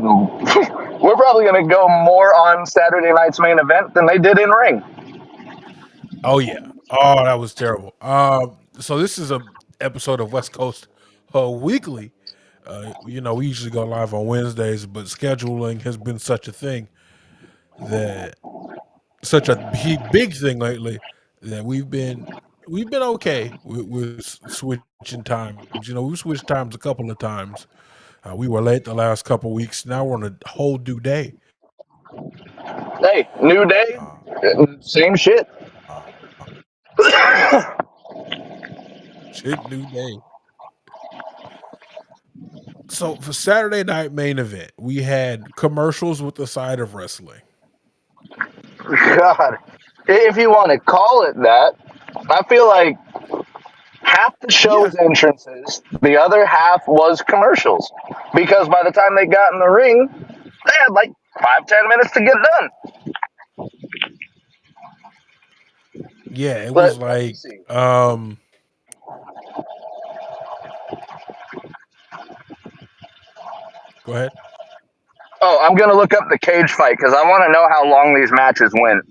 we're probably going to go more on Saturday night's main event than they did in ring. Oh yeah. Oh, that was terrible. So this is a episode of West Coast Weekly. We usually go live on Wednesdays, but scheduling has been such a thing that such a big thing lately that we've been okay with switching times. We switched times a couple of times. We were late the last couple of weeks. Now we're on a whole new day. Hey, new day, same shit. Shit, new day. So for Saturday night main event, we had commercials with the side of wrestling. God, if you want to call it that, I feel like half the show's entrances, the other half was commercials. Because by the time they got in the ring, they had like 5-10 minutes to get done. Yeah, it was like go ahead. Oh, I'm gonna look up the cage fight because I want to know how long these matches went.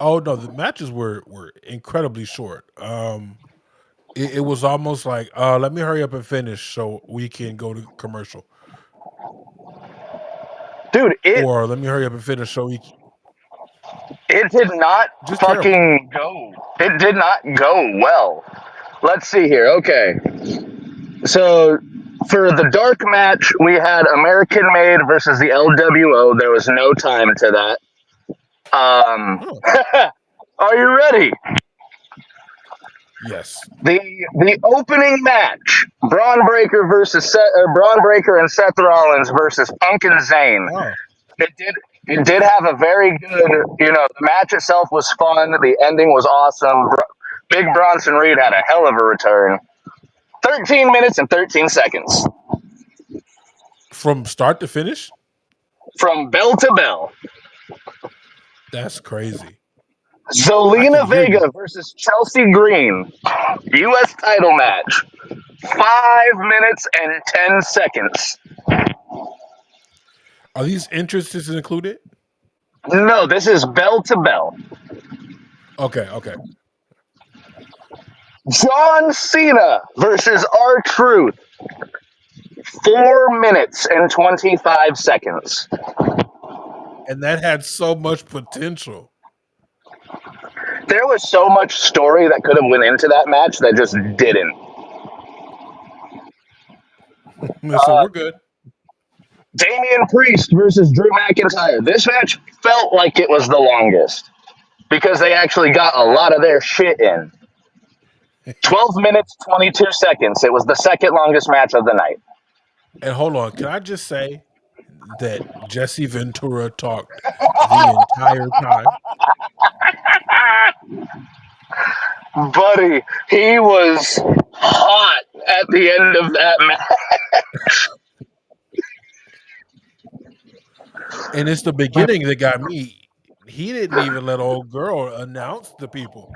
Oh no, the matches were incredibly short. It was almost like let me hurry up and finish so we can go to commercial. Dude, or let me hurry up and finish so we can. It did not Just fucking go. It did not go well. Let's see here. Okay. So for the dark match, we had American Made versus the LWO. There was no time to that. Are you ready? Yes. The opening match, Braun Breaker and Seth Rollins versus Punk and Zayn. Oh. It did have a very good, the match itself was fun. The ending was awesome. Big Bronson Reed had a hell of a return. 13 minutes and 13 seconds. From start to finish? From bell to bell. That's crazy. Zelina Vega versus Chelsea Green. U.S. title match. 5 minutes and 10 seconds. Are these entrances included? No, this is bell to bell. Okay. John Cena versus R-Truth. 4 minutes and 25 seconds. And that had so much potential. There was so much story that could have went into that match that just didn't. So we're good. Damian Priest versus Drew McIntyre. This match felt like it was the longest because they actually got a lot of their shit in. 12 minutes, 22 seconds. It was the second longest match of the night. And hold on, can I just say that Jesse Ventura talked the entire time? Buddy, he was hot at the end of that match. And it's the beginning that got me. He didn't even let old girl announce the people.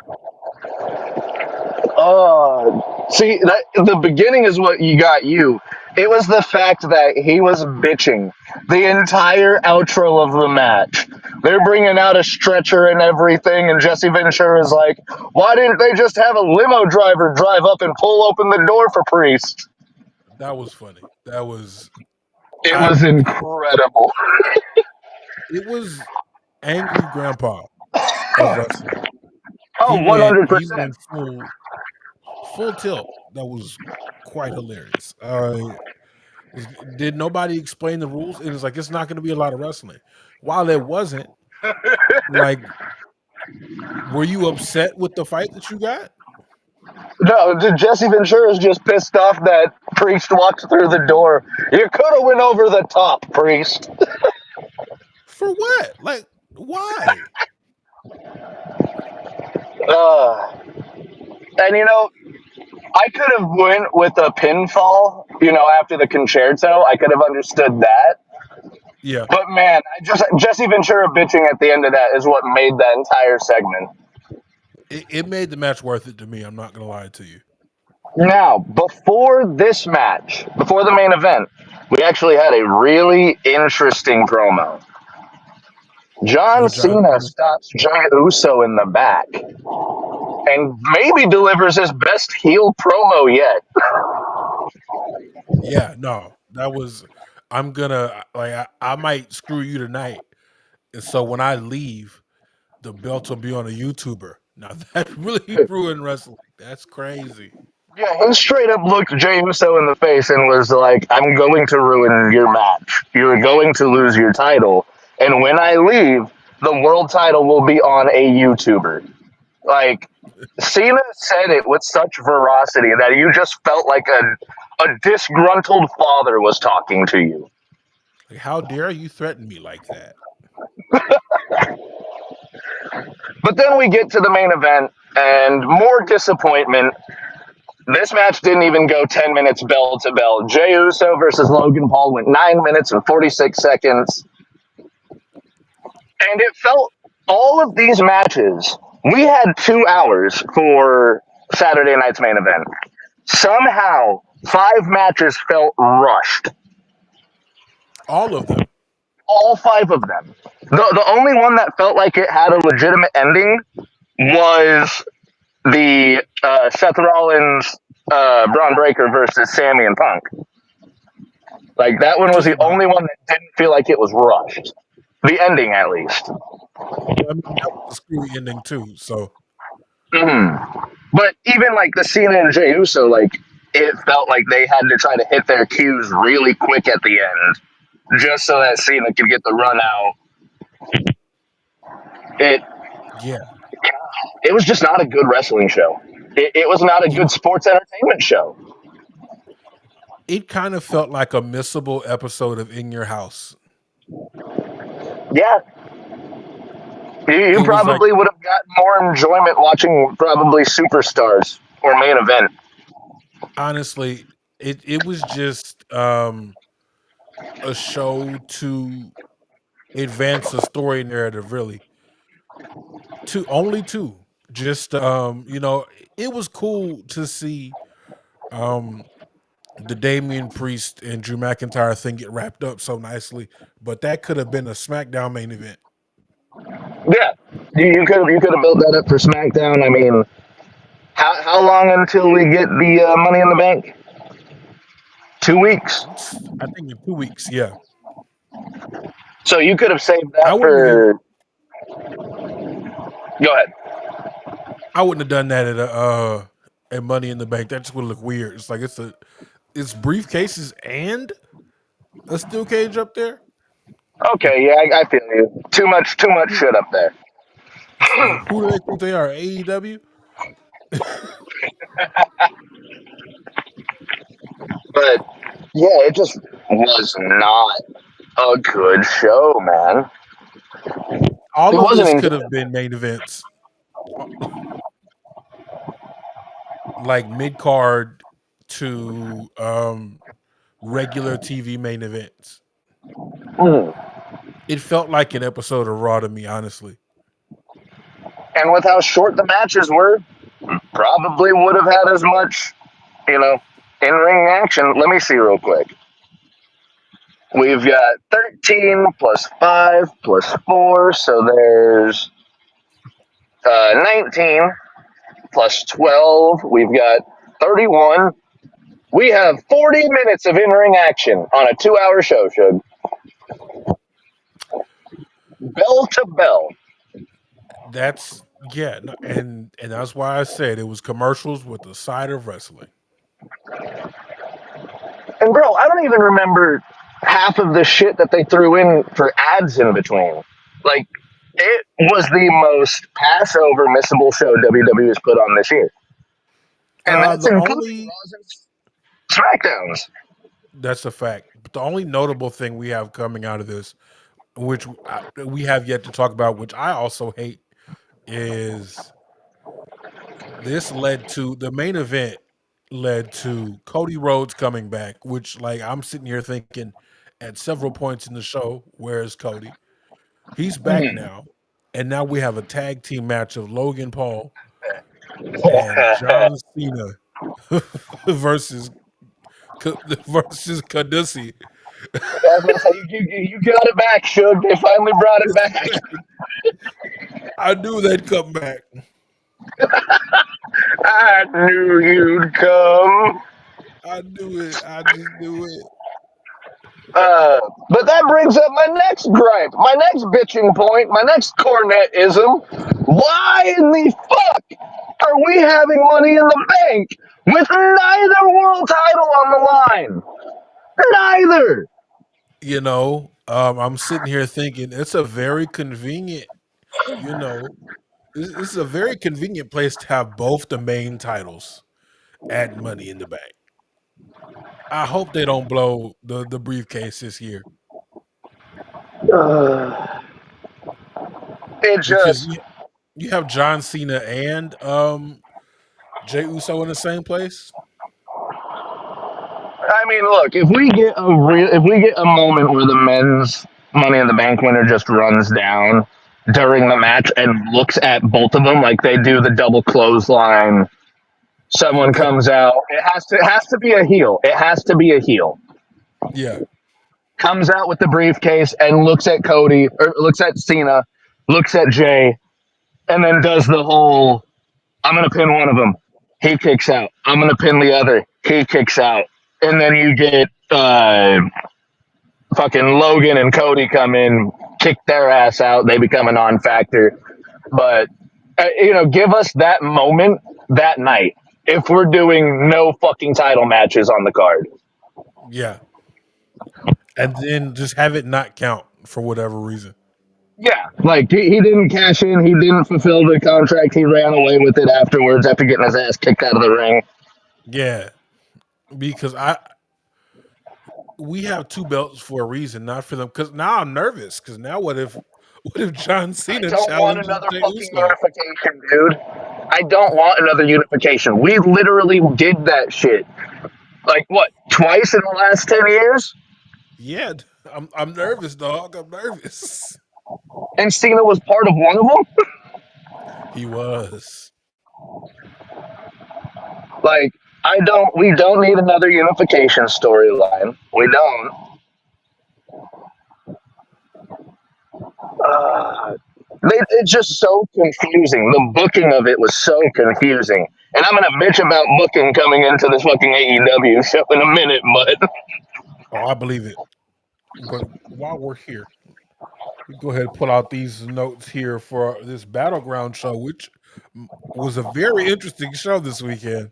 See, the beginning is what got you. It was the fact that he was bitching the entire outro of the match. They're bringing out a stretcher and everything, and Jesse Ventura is like, why didn't they just have a limo driver drive up and pull open the door for Priest? That was funny. It was incredible. It was angry grandpa of wrestling. Oh, 100%. He went full tilt. That was quite hilarious. Did nobody explain the rules? It was like, it's not going to be a lot of wrestling. While it wasn't, like, were you upset with the fight that you got? No, Jesse Ventura's just pissed off that Priest walked through the door. You could have went over the top, Priest. For what? Like, why? And I could have went with a pinfall, after the concerto. I could have understood that. Yeah. But man, Jesse Ventura bitching at the end of that is what made that entire segment. It made the match worth it to me. I'm not going to lie to you. Now, before this match, before the main event, We actually had a really interesting promo. John with John Cena Cena. stops Jey Uso in the back and maybe delivers his best heel promo yet. Yeah, no, that was. I'm gonna like. I might screw you tonight, and so when I leave, the belt will be on a YouTuber. Now that really ruined wrestling. That's crazy. Yeah, he straight up looked Jey Uso in the face and was like, I'm going to ruin your match. You're going to lose your title. And when I leave, the world title will be on a YouTuber. Like, Cena said it with such veracity that you just felt like a disgruntled father was talking to you. Like, how dare you threaten me like that? But then we get to the main event, and more disappointment. This match didn't even go 10 minutes bell to bell. Jey Uso versus Logan Paul went 9 minutes and 46 seconds. And it felt all of these matches, we had 2 hours for Saturday night's main event. Somehow, 5 matches felt rushed. All of them. All 5 of them. The only one that felt like it had a legitimate ending was the Seth Rollins Braun Breaker versus Sammy and Punk. Like that one was the Well, only one that didn't feel like it was rushed. The ending, at least. I mean, that was a screwy ending too. So But even like the Cena and Jey Uso, like it felt like they had to try to hit their cues really quick at the end, just so that Cena could get the run out. It yeah, it was just not a good wrestling show. It was not a you good sports entertainment show. it kind of felt like a missable episode of In Your House. Yeah, you It was like probably would have gotten more enjoyment watching probably Superstars or Main Event. honestly, it was just a show to advance a story narrative. Really, two only two. Just it was cool to see um the Damian Priest and Drew McIntyre thing get wrapped up so nicely, but that could have been a SmackDown main event. Yeah, you could have built that up for SmackDown. I mean, how long until we get the Money in the Bank? 2 weeks. I think in 2 weeks, yeah. So you could have saved I that wouldn't have for. Go ahead. I wouldn't have done that at Money in the Bank. That just would look weird. It's like it's briefcases and a steel cage up there. Okay, yeah, I feel you. Too much shit up there. It's like who do they think they are? AEW? But yeah, it just was not a good show, man. It All of wasn't this could have enjoyable. been main events. Like mid card to regular TV main events. Mm. It felt like an episode of Raw to me, honestly. And with how short the matches were, probably would have had as much, you know, in ring action. Let me see real quick. We've got 13 plus 5 plus 4, so there's 19 plus 12. We've got 31. We have 40 minutes of in ring action on a 2 hour show, Shug. Bell to bell. That's yeah, and that's why I said it was commercials with a side of wrestling. And bro, I don't even remember half of the shit that they threw in for ads in between. Like, it was the most pass over missable show WWE has put on this year. And that's The including only Raws and SmackDowns. That's a fact. But the only notable thing we have coming out of this, which we have yet to talk about, which I also hate, is this led to the main event led to Cody Rhodes coming back, which like I'm sitting here thinking at several points in the show, where's Cody? He's back now. And now we have a tag team match of Logan Paul and John Cena versus versus Caducey. I was gonna say you got it back, Suge. They finally brought it back. I knew they'd come back. I knew you'd come. I knew it. I just knew it. But that brings up my next gripe, my next bitching point, my next cornetism. Why in the fuck are we having Money in the Bank with neither world title on the line? Neither. I'm sitting here thinking it's a very convenient, you know, this is a very convenient place to have both the main titles at Money in the Bank. I hope they don't blow the briefcase this year It because just, you have John Cena and Jey Uso in the same place. I mean, look, if we get a moment where the men's Money in the Bank winner just runs down during the match and looks at both of them like they do the double clothesline, someone Okay. comes out. It has to be a heel. It has to be a heel. Yeah. Comes out with the briefcase and looks at Cody or looks at Cena, looks at Jay, and then does the whole I'm gonna pin one of them. He kicks out. I'm gonna pin the other. He kicks out. And then you get fucking Logan and Cody come in, kick their ass out. They become a non-factor. But give us that moment that night if we're doing no fucking title matches on the card. Yeah. And then just have it not count for whatever reason. Yeah, like he didn't cash in. He didn't fulfill the contract. He ran away with it afterwards after getting his ass kicked out of the ring. Yeah. Because we have two belts for a reason, not for them. Because now I'm nervous. Because now what if John I Cena don't want challenges another Jey fucking Uso? unification, dude. I don't want another unification. We literally did that shit. Like what? Twice in the last 10 years? Yeah, I'm nervous, dog. I'm nervous. And Cena was part of one of them? He was. Like, we don't need another unification storyline. We don't. It's just so confusing. The booking of it was so confusing. And I'm gonna bitch about booking coming into this fucking AEW show in a minute, but Oh, I believe it. But while we're here, we go ahead and pull out these notes here for this Battleground show, which was a very interesting show this weekend.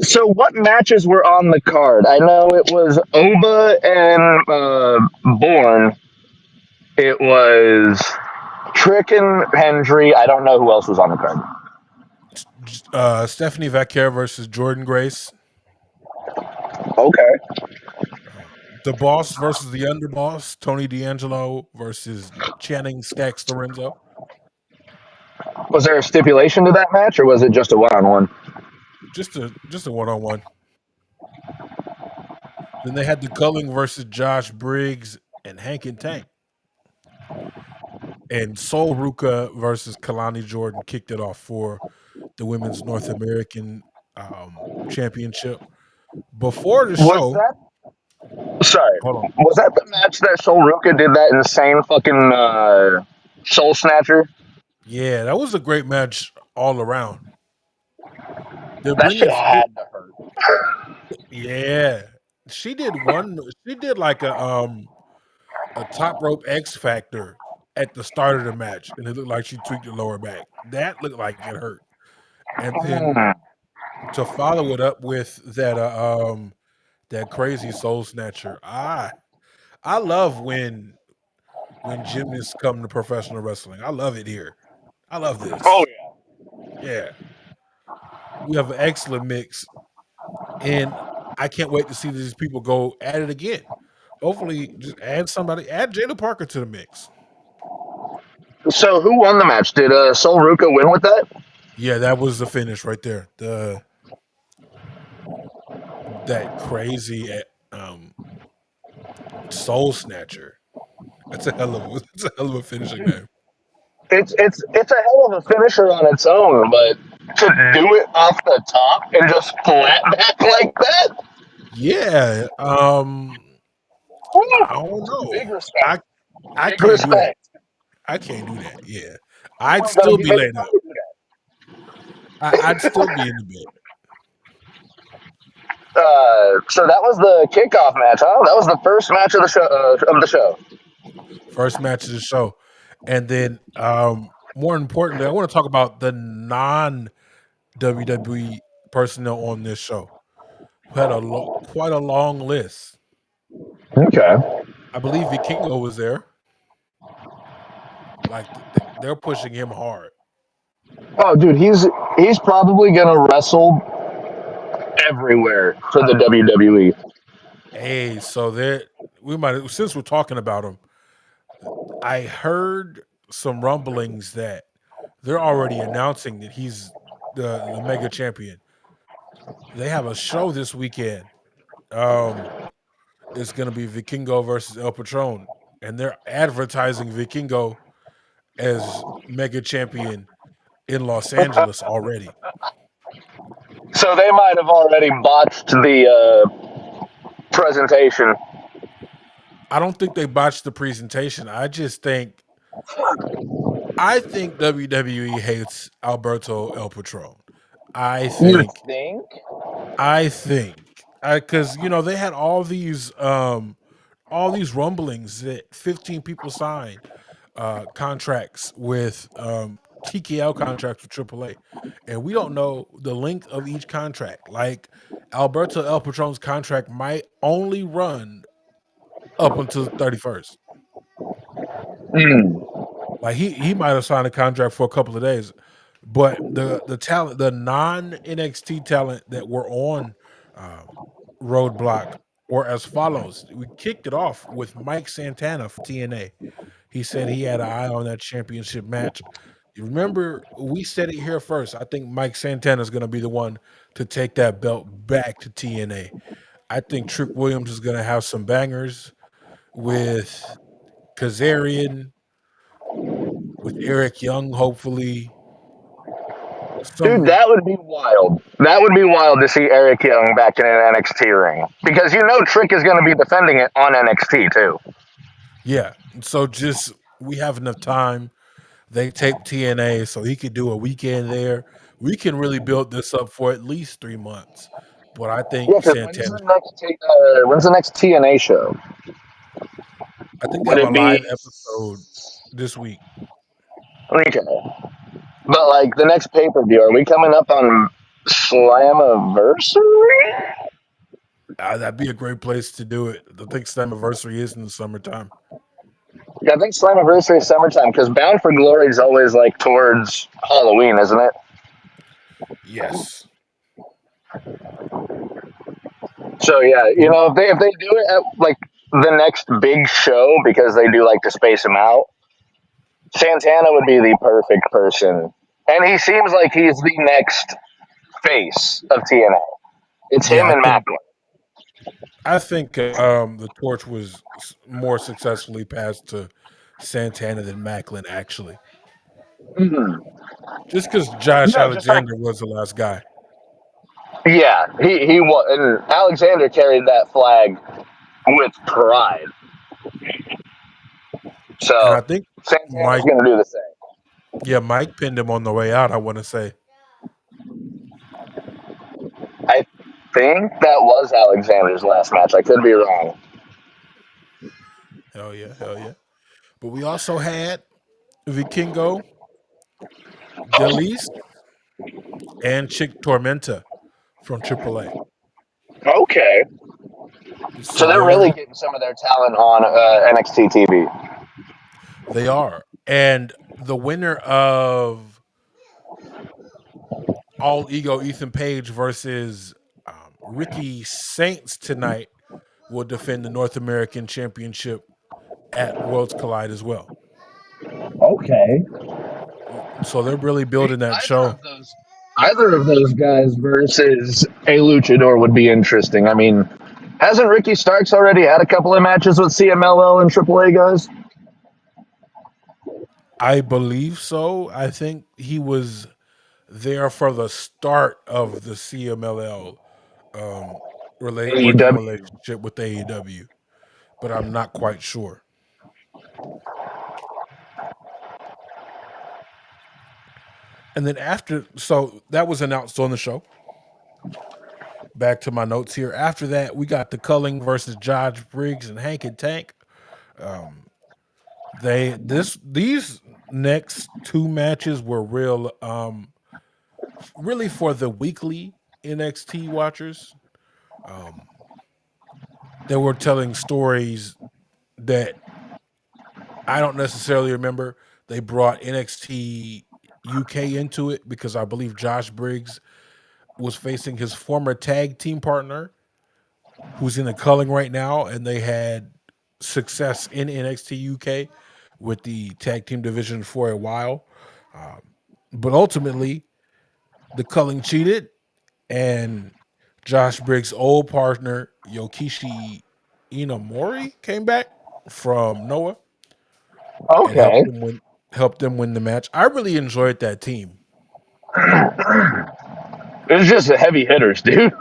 so what matches were on the card? I know it was Oba and Bourne. It was Trick and Hendry. I don't know who else was on the card. Stephanie Vaquer versus Jordan Grace. Okay. The Boss versus the Underboss. Tony D'Angelo versus Channing Stacks Lorenzo. Was there a stipulation to that match, or was it just a one-on-one? Just a one-on-one. Then they had the Culling versus Josh Briggs and Hank and Tank. And Sol Ruka versus Kalani Jordan kicked it off for the Women's North American Championship. Before the Was show, that? Sorry. hold on. Was that the match that Sol Ruka did that insane fucking Soul Snatcher? Yeah, that was a great match all around. They're That shit bringing, had to hurt. yeah. She did one. She did like a top rope X Factor at the start of the match, and it looked like she tweaked her lower back. That looked like it hurt. And then Mm. to follow it up with that crazy soul snatcher. I love when gymnasts come to professional wrestling. I love it here. I love Oh this. yeah. Yeah. We have an excellent mix. And I can't wait to see these people go at it again. Hopefully, just add Jada Parker to the mix. So who won the match? Did Sol Ruka win with that? Yeah, that was the finish right there. That crazy soul snatcher. That's a hell of a finishing name. It's a hell of a finisher on its own, but to do it off the top and just flat back like that. Yeah. I don't know. Big I respect. I Big can't do that. respect. I can't do that. Yeah, You I'd weren't gonna still give be any laid up. time to do I'd still be in the bed. that. So that was the kickoff match, huh? That was the first match of the show. First match of the show, and then more importantly, I want to talk about the non WWE personnel on this show who had quite a long list. Okay. I believe Vikingo was there. Like they're pushing him hard. Oh, dude, he's probably gonna wrestle everywhere for the WWE. Hey, so there we might since we're talking about him, I heard some rumblings that they're already announcing that he's the mega champion. They have a show this weekend. Um, it's going to be Vikingo versus El Patron, and they're advertising Vikingo as mega champion in Los Angeles already. So they might have already botched the presentation. I don't think they botched the presentation. I think WWE hates Alberto El Patron. I You think think? I think because they had all these rumblings that 15 people signed contracts with TKL contracts with AAA, and we don't know the length of each contract. Like Alberto El Patron's contract might only run up until the 31st. Mm. Like he might have signed a contract for a couple of days, but the talent, the non NXT talent that were on um, Roadblock were as follows. We kicked it off with Mike Santana for TNA. He said he had an eye on that championship match. You remember we said it here first. I think Mike Santana is going to be the one to take that belt back to TNA. I think Trick Williams is going to have some bangers with Kazarian, with Eric Young, hopefully. Dude, Some that would be wild. That would be wild to see Eric Young back in an NXT ring because you know Trick is going to be defending it on NXT too. Yeah. So just we have enough time. They tape TNA, so he could do a weekend there. We can really build this up for at least 3 months. But I Yeah, think because Santana. when's the next TNA show? I think they Would have a it be live episode this week. okay? But like the next pay per view, are we coming up on Slammiversary? That'd be a great place to do it. I think Slammiversary is in the summertime. Yeah, I think Slammiversary is summertime because Bound for Glory is always like towards Halloween, isn't it? Yes. So yeah, But you know if they do it at like the next big show because they do like to space them out, Santana would be the perfect person, and he seems like he's the next face of TNA. It's yeah, him and Macklin. I think the torch was more successfully passed to Santana than Macklin actually. Mm-hmm. Just because Josh No, just like Alexander was the last guy. yeah, he was, and Alexander carried that flag with pride. And So I think Santana's Mike, going to do the same. yeah, Mike pinned him on the way out, I want to say. I think that was Alexander's last match. I could be wrong. Hell yeah, hell yeah. But we also had Vikingo, Delis, and Chick Tormenta from AAA. Okay. So So they're really getting some of their talent on NXT TV. they are. And the winner of All Ego Ethan Page versus Ricky Saints tonight will defend the North American Championship at Worlds Collide as well. Okay. So they're really building that Either show. of those, either of those guys versus a luchador would be interesting. I mean, hasn't Ricky Starks already had a couple of matches with CMLL and AAA guys? I believe so. I think he was there for the start of the CMLL working AEW. relationship with AEW. but I'm not quite sure. And then after, so that was announced on the show. Back to my notes here. After that, we got the Culling versus Josh Briggs and Hank and Tank. Um, these next two matches were really for the weekly NXT watchers. Um, they were telling stories that I don't necessarily remember. They brought NXT UK into it because I believe Josh Briggs was facing his former tag team partner who's in the culling right now, and they had success in NXT UK with the tag team division for a while. Um, but ultimately, the culling cheated, and Josh Briggs' old partner Yokishi Inamori came back from Noah and Okay. helped them win the match. I really enjoyed that team. It was just the heavy hitters, dude.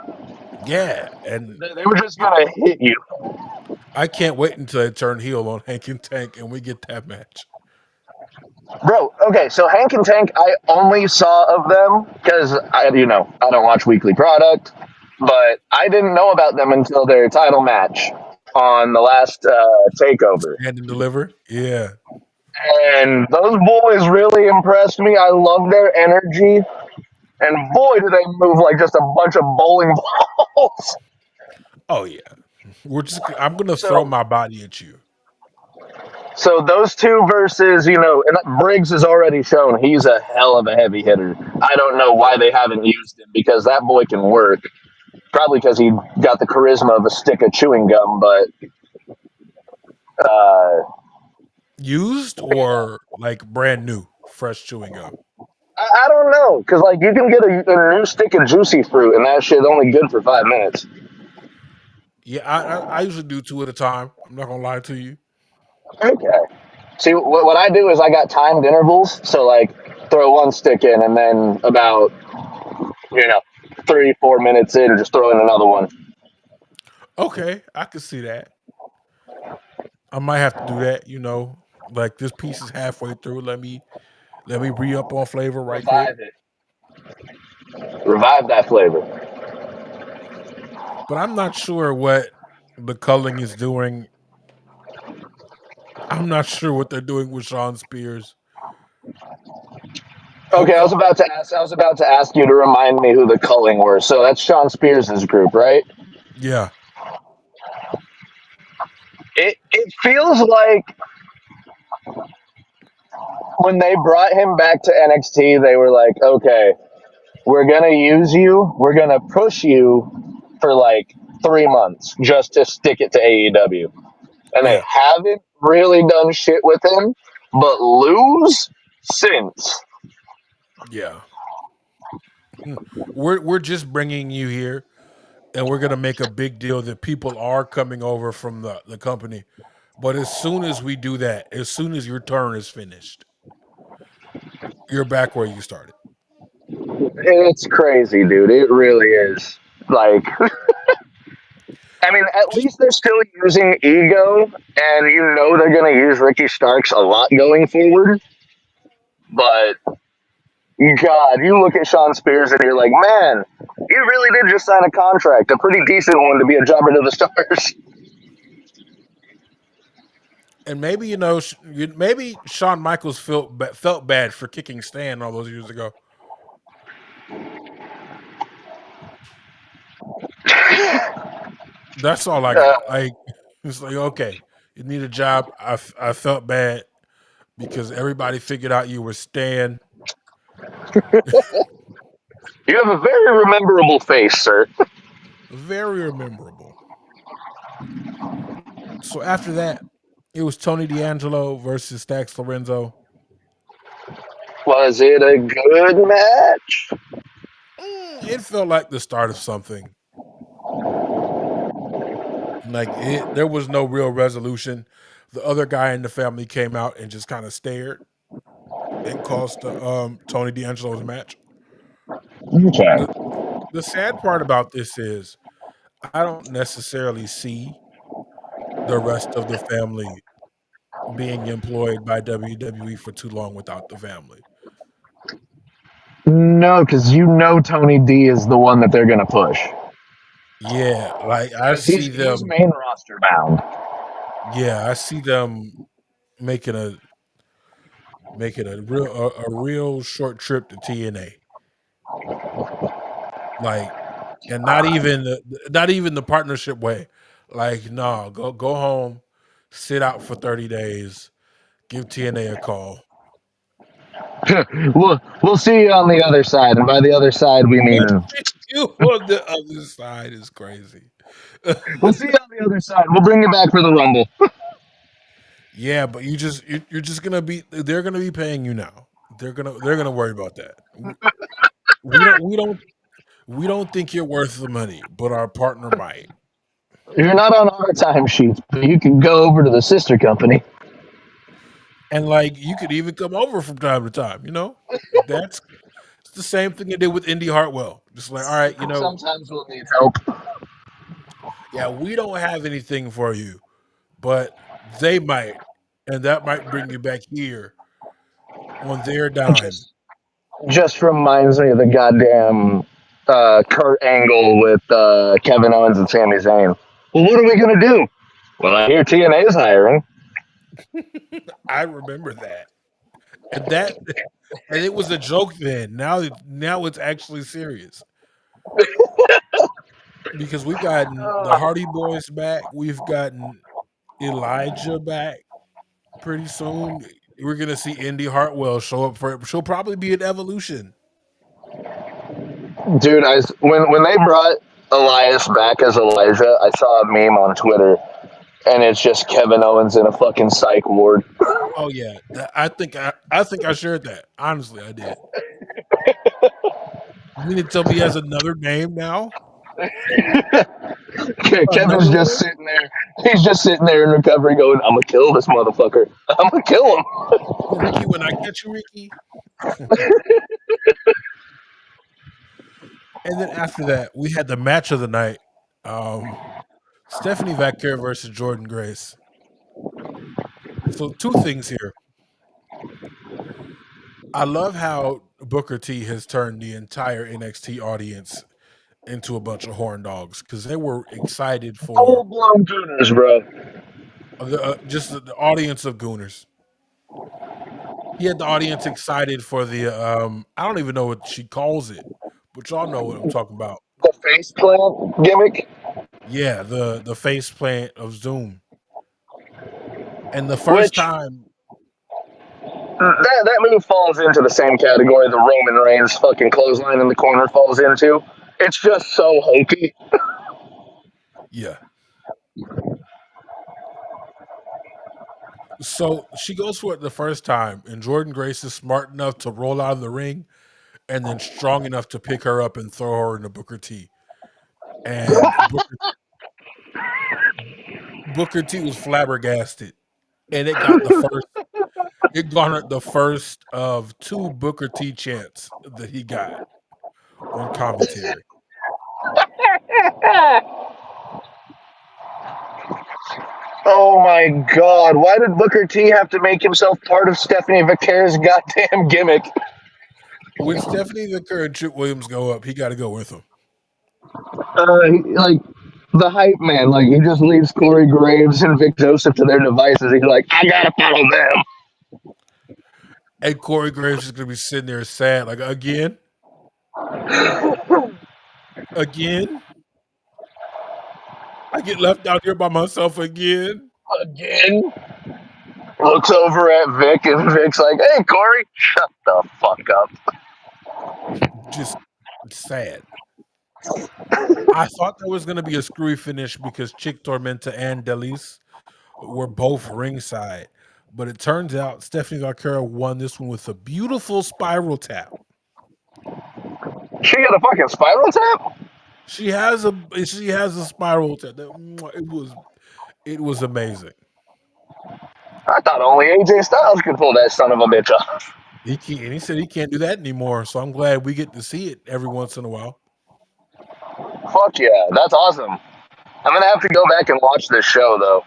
Yeah, and They were just gonna hit you. I can't wait until they turn heel on Hank and Tank and we get that match. Bro, okay, so Hank and Tank, I only saw of them because I don't watch weekly product, but I didn't know about them until their title match on the last takeover. Stand and deliver. Yeah. And those boys really impressed me. I love their energy, and boy, do they move like just a bunch of bowling balls. Oh yeah. I'm gonna throw So, my body at you. so those two versus, and Briggs has already shown he's a hell of a heavy hitter. I don't know Oh why they yeah. haven't used him because that boy can work. Probably because he got the charisma of a stick of chewing gum. But uh, Used or like brand new, fresh chewing gum. I don't know because like you can get a new stick of juicy fruit, and that shit only good for 5 minutes. Yeah, I usually do two at a time. I'm not gonna lie to you. Okay. See, what I do is I got timed intervals, so like throw one stick in, and then about you know 3 4 minutes in, just throw in another one. Okay, I can see that. I might have to do that. Like this piece is halfway through. Let me re up on flavor right quick. Revive it. Revive that flavor. But I'm not sure what the culling is doing. I'm not sure what they're doing with Sean Spears. Okay, I was Hopefully, about to ask. I was about to ask you to remind me who the culling were. So that's Sean Spears' group, right? yeah, It feels like when they brought him back to NXT, they were like, okay, we're gonna use you. We're gonna push you for like 3 months just to stick it to AEW, and they yeah, haven't really done shit with him, but lose since. yeah. Hmm. We're just bringing you here, and we're gonna make a big deal that people are coming over from the company. But as soon as we do that, as soon as your turn is finished, you're back where you started. It's crazy, dude. It really is. Like, I mean, at Just least they're still using ego, and they're gonna use Ricky Starks a lot going forward. But God, you look at Sean Spears and you're like, man, you really did just sign a contract, a pretty decent one to be a jobber to the stars. and maybe maybe Shawn Michaels felt bad for kicking Stan all those years ago. That's all I Uh, got. Like it's like okay, you need a job. I felt bad because everybody figured out you were Stan. you have a very rememberable face, sir. Very memorable. So after that, it was Tony D'Angelo versus Stax Lorenzo. Was it a good match? It felt like the start of something. There was no real resolution. The other guy in the family came out and just kind of stared and caused Tony D'Angelo's match. Okay. The the sad part about this is I don't necessarily see the rest of the family being employed by WWE for too long without the family. No, because you know Tony D is the one that they're gonna push. Yeah, like I Because see he's them. main roster bound. Yeah, I see them making a making a real short trip to TNA. Like, and not even the partnership way. Like, no, go home, sit out for 30 days, give TNA a call. We'll see you on the other side, and by the other side we mean You on the other side is crazy. we'll see you on the other side. We'll bring you back for the Rumble. Yeah, but you're just gonna be they're gonna be paying you now. They're gonna worry about that. We don't we don't we don't think you're worth the money, but our partner might. You're not on our time sheets, but you can go over to the sister company. And like you could even come over from time to time, That's it's the same thing they did with Indy Hartwell. Just like, all right, Sometimes we'll need help. yeah, we don't have anything for you, but they might, and that might bring you back here on their dime. Just just reminds me of the goddamn Kurt Angle with Kevin Owens and Sami Zayn. Well, what are we gonna do? Well, I hear TNA is hiring. I remember that. And that and it was a joke then. Now it's actually serious. Because we've gotten the Hardy Boys back, we've gotten Elijah back pretty soon. We're gonna see Indy Hartwell show up for it. She'll probably be an evolution. Dude, when they brought Elias back as Elijah, I saw a meme on Twitter, and it's just Kevin Owens in a fucking psych ward. Oh yeah, I think I shared that. Honestly, I did. You mean to tell me he has another name now? Kevin's Another just one? sitting there. He's just sitting there in recovery, going, "I'm gonna kill this motherfucker. I'm gonna kill him." Ricky, when I catch you, Ricky. And then after that, we had the match of the night. Um, Stephanie Vaquer versus Jordan Grace. So two things here. I love how Booker T has turned the entire NXT audience into a bunch of horn dogs because they were excited Full for blown gooners, bro. just the audience of Gooners. He had the audience excited for the I don't even know what she calls it, but y'all know what I'm talking about. The face plant gimmick, Yeah, the face plant of Zoom. And the first which time, that move falls into the same category the Roman Reigns fucking clothesline in the corner falls into. It's just so hokey. yeah. So she goes for it the first time, and Jordan Grace is smart enough to roll out of the ring and then strong enough to pick her up and throw her into Booker T. And Booker T was flabbergasted. And it garnered the first of two Booker T chants that he got on commentary. Oh my god, why did Booker T have to make himself part of Stephanie Vaquer's goddamn gimmick? When Stephanie Vicker and Chip Williams go up, he got to go with them. Like the hype man, like he just leaves Corey Graves and Vic Joseph to their devices. He's like, I gotta follow them. And Corey Graves is going to be sitting there sad, like, again, I get left out here by myself again. Again. Looks over at Vic and Vic's like, hey Corey, shut the fuck up. Just sad. I thought there was going to be a screwy finish because Chick Tormenta and Delis were both ringside. But it turns out Stephanie Vaquera won this one with a beautiful spiral tap. She got a fucking spiral tap? She has a spiral tap. It was amazing. I thought only AJ Styles could pull that son of a bitch off. He said he can't do that anymore. So I'm glad we get to see it every once in a while. Fuck yeah, that's awesome. I'm gonna have to go back and watch this show though.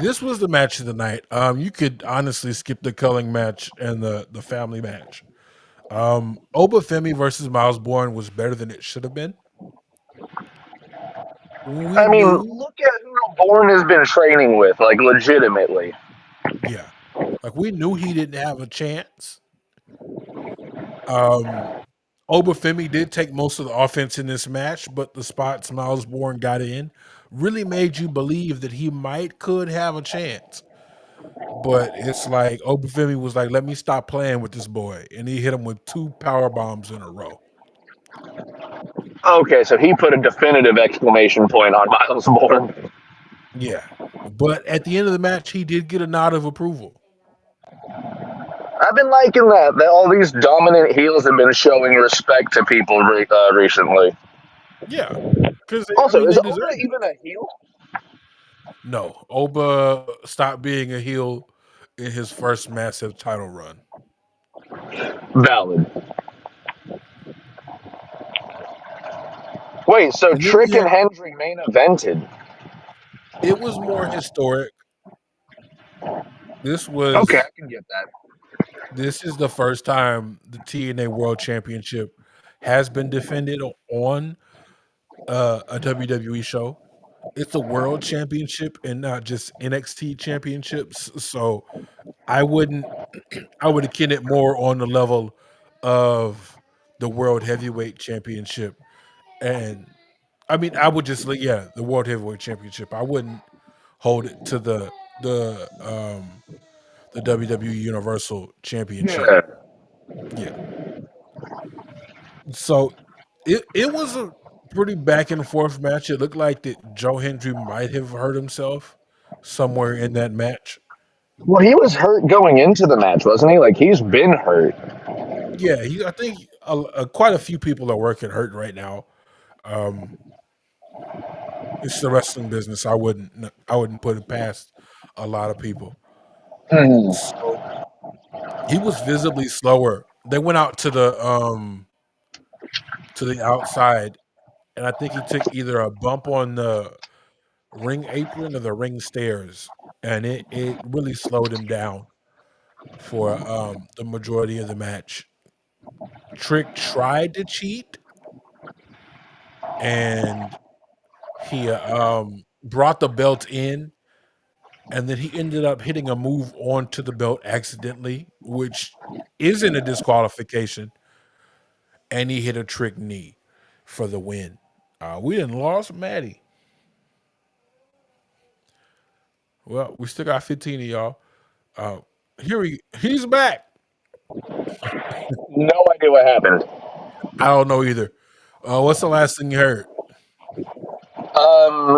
This was the match of the night. You could honestly skip the culling match and the family match. Obafemi versus Miles Bourne was better than it should have been. We I mean, knew, look at who Bourne has been training with, like legitimately. yeah, like we knew he didn't have a chance. Um, Obafemi did take most of the offense in this match, but the spots Miles Bourne got in really made you believe that he might could have a chance. But it's like Obafemi was like, "Let me stop playing with this boy," and he hit him with two power bombs in a row. Okay, so he put a definitive exclamation point on Miles Bourne. Yeah, but at the end of the match, he did get a nod of approval. I've been liking that all these dominant heels have been showing respect to people recently. Yeah, because I Also, mean is they Oba deserve it. even a heel? No, Oba stopped being a heel in his first massive title run. Valid. Wait, so And then we Trick had and Hendry main evented. it was more historic. This Okay, was I can get that. this is the first time the TNA World Championship has been defended on a WWE show. It's a world championship and not just NXT championships. So I wouldn't I would akin it more on the level of the world heavyweight championship. And I mean I would just yeah, the world heavyweight championship. I wouldn't hold it to the WWE Universal Championship. Yeah. Yeah. So it was a pretty back and forth match. It looked like that Joe Hendry might have hurt himself somewhere in that match. Well, he was hurt going into the match, wasn't he? Like he's been hurt. Yeah, I think quite a few people are working hurt right now. Um, it's the wrestling business. I wouldn't put it past a lot of people. Mhm. So he was visibly slower. They went out to the outside, and I think he took either a bump on the ring apron or the ring stairs, and it really slowed him down for the majority of the match. Trick tried to cheat, and he brought the belt in, and then he ended up hitting a move onto the belt accidentally, which isn't a disqualification, and he hit a Trick knee for the win. We didn't lost Matty. Well, we still got 15 of y'all. Uh, he's back. No idea what happened. I don't know either. What's the last thing you heard?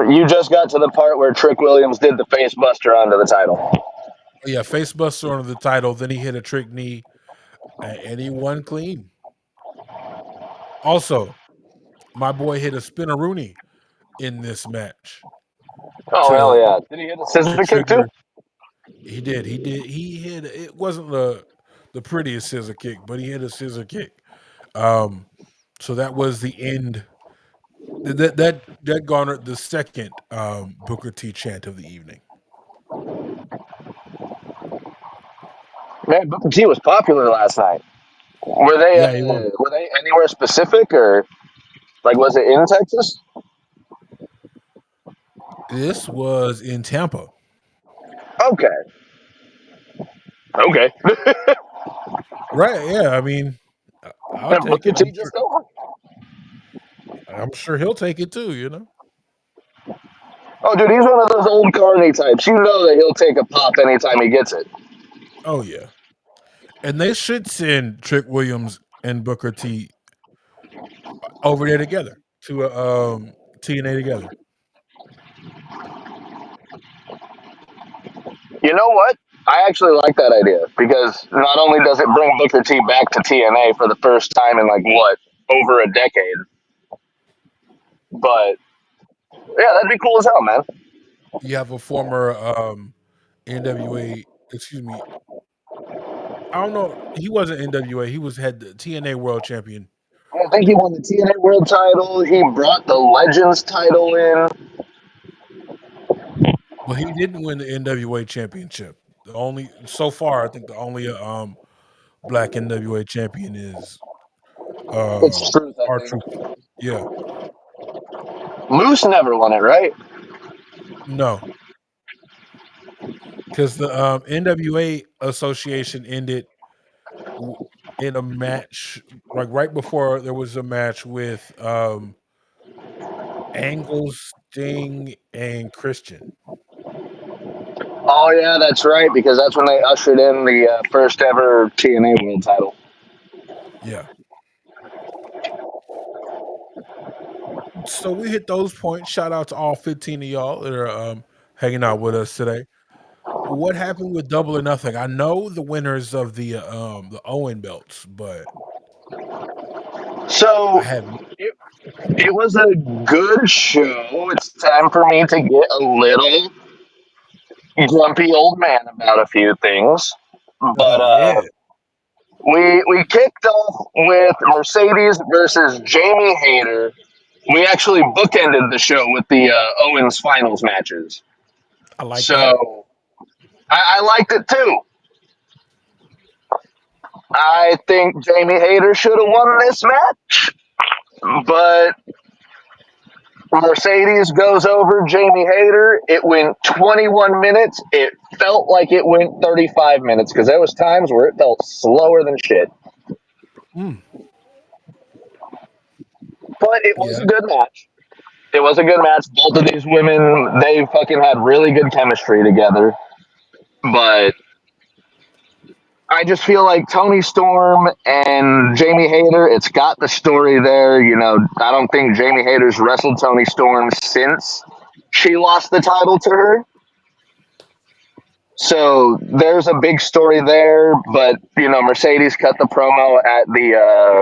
You just got to the part where Trick Williams did the face buster onto the title. Oh, yeah, facebuster under the title. Then he hit a trick knee, and he won clean. Also, my boy hit a spinneroonie in this match Oh hell to yeah! Did he hit a scissor kick too? trigger. He did. He did. He hit. It wasn't the prettiest scissor kick, but he hit a scissor kick. Um, so that was the end. That garnered the second Booker T chant of the evening. Man, Booker T was popular last night. Yeah, he was. Were they anywhere specific or like was it in Texas? This was in Tampa. Okay, okay. Right, yeah, I mean, I'll And take Booker it. T just go. I'm sure he'll take it too, you know? Oh, dude, he's one of those old Carney types. You know that he'll take a pop anytime he gets it. Oh, yeah. And they should send Trick Williams and Booker T over there together to TNA together. You know what? I actually like that idea because not only does it bring Booker T back to TNA for the first time in like what over a decade, but yeah, that'd be cool as hell, man. You have a former NWA, excuse me, I don't know, he wasn't NWA, he was had the TNA world champion. I think he won the TNA World Title. He brought the Legends title in. Well, he didn't win the NWA championship. The only so far, I think the only black NWA champion is It's truth, I our think. truth. Yeah, Moose never won it, right? no, because the NWA association ended w- in a match like right before there was a match with Angle, Sting, and Christian. Oh yeah, that's right. Because that's when they ushered in the first ever TNA World Title. Yeah. So we hit those points. Shout out to all 15 of y'all that are hanging out with us today. What happened with Double or Nothing? I know the winners of the Owen belts, but I So have it, it was a good show. It's time for me to get a little grumpy old man about a few things. But yeah, we kicked off with Mercedes versus Jamie Hayter. We actually bookended the show with the Owens finals matches. I like that. So I liked it too. I think Jamie Hayter should have won this match, but Mercedes goes over Jamie Hayter. It went 21 minutes. It felt like it went 35 minutes because there was times where it felt slower than shit. Mm, But it was yeah, a good match. It was a good match. Both of these women, they fucking had really good chemistry together. But I just feel like Tony Storm and Jamie Hayter, it's got the story there. You know, I don't think Jamie Hayter's wrestled Tony Storm since she lost the title to her. So there's a big story there, but you know, Mercedes cut the promo at the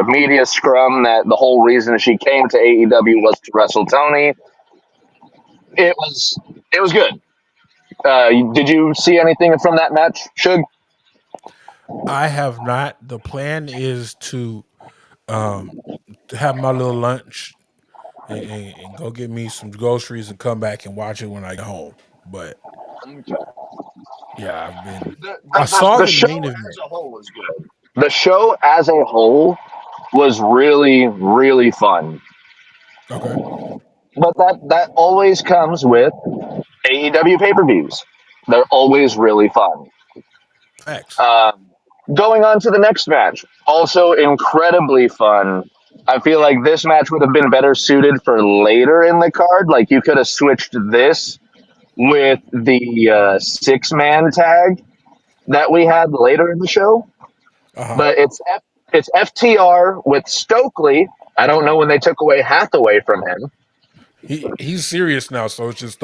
media scrum that the whole reason she came to AEW was to wrestle Tony. It was it was good. Did you see anything from that match, Shug? I have not. The plan is um to have my little lunch and go get me some groceries and come back and watch it when I get home. But yeah, I've been. I saw The the show main as event. a whole was good. The show as a whole was really really fun, Okay, but that always comes with AEW pay per views. They're always really fun. facts. Um, Going on to the next match, also incredibly fun. I feel like this match would have been better suited for later in the card. Like you could have switched this with the six-man tag that we had later in the show. Uh huh. But it's FTR with Stokely. I don't know when they took away Hathaway from him. He's serious now, so it's just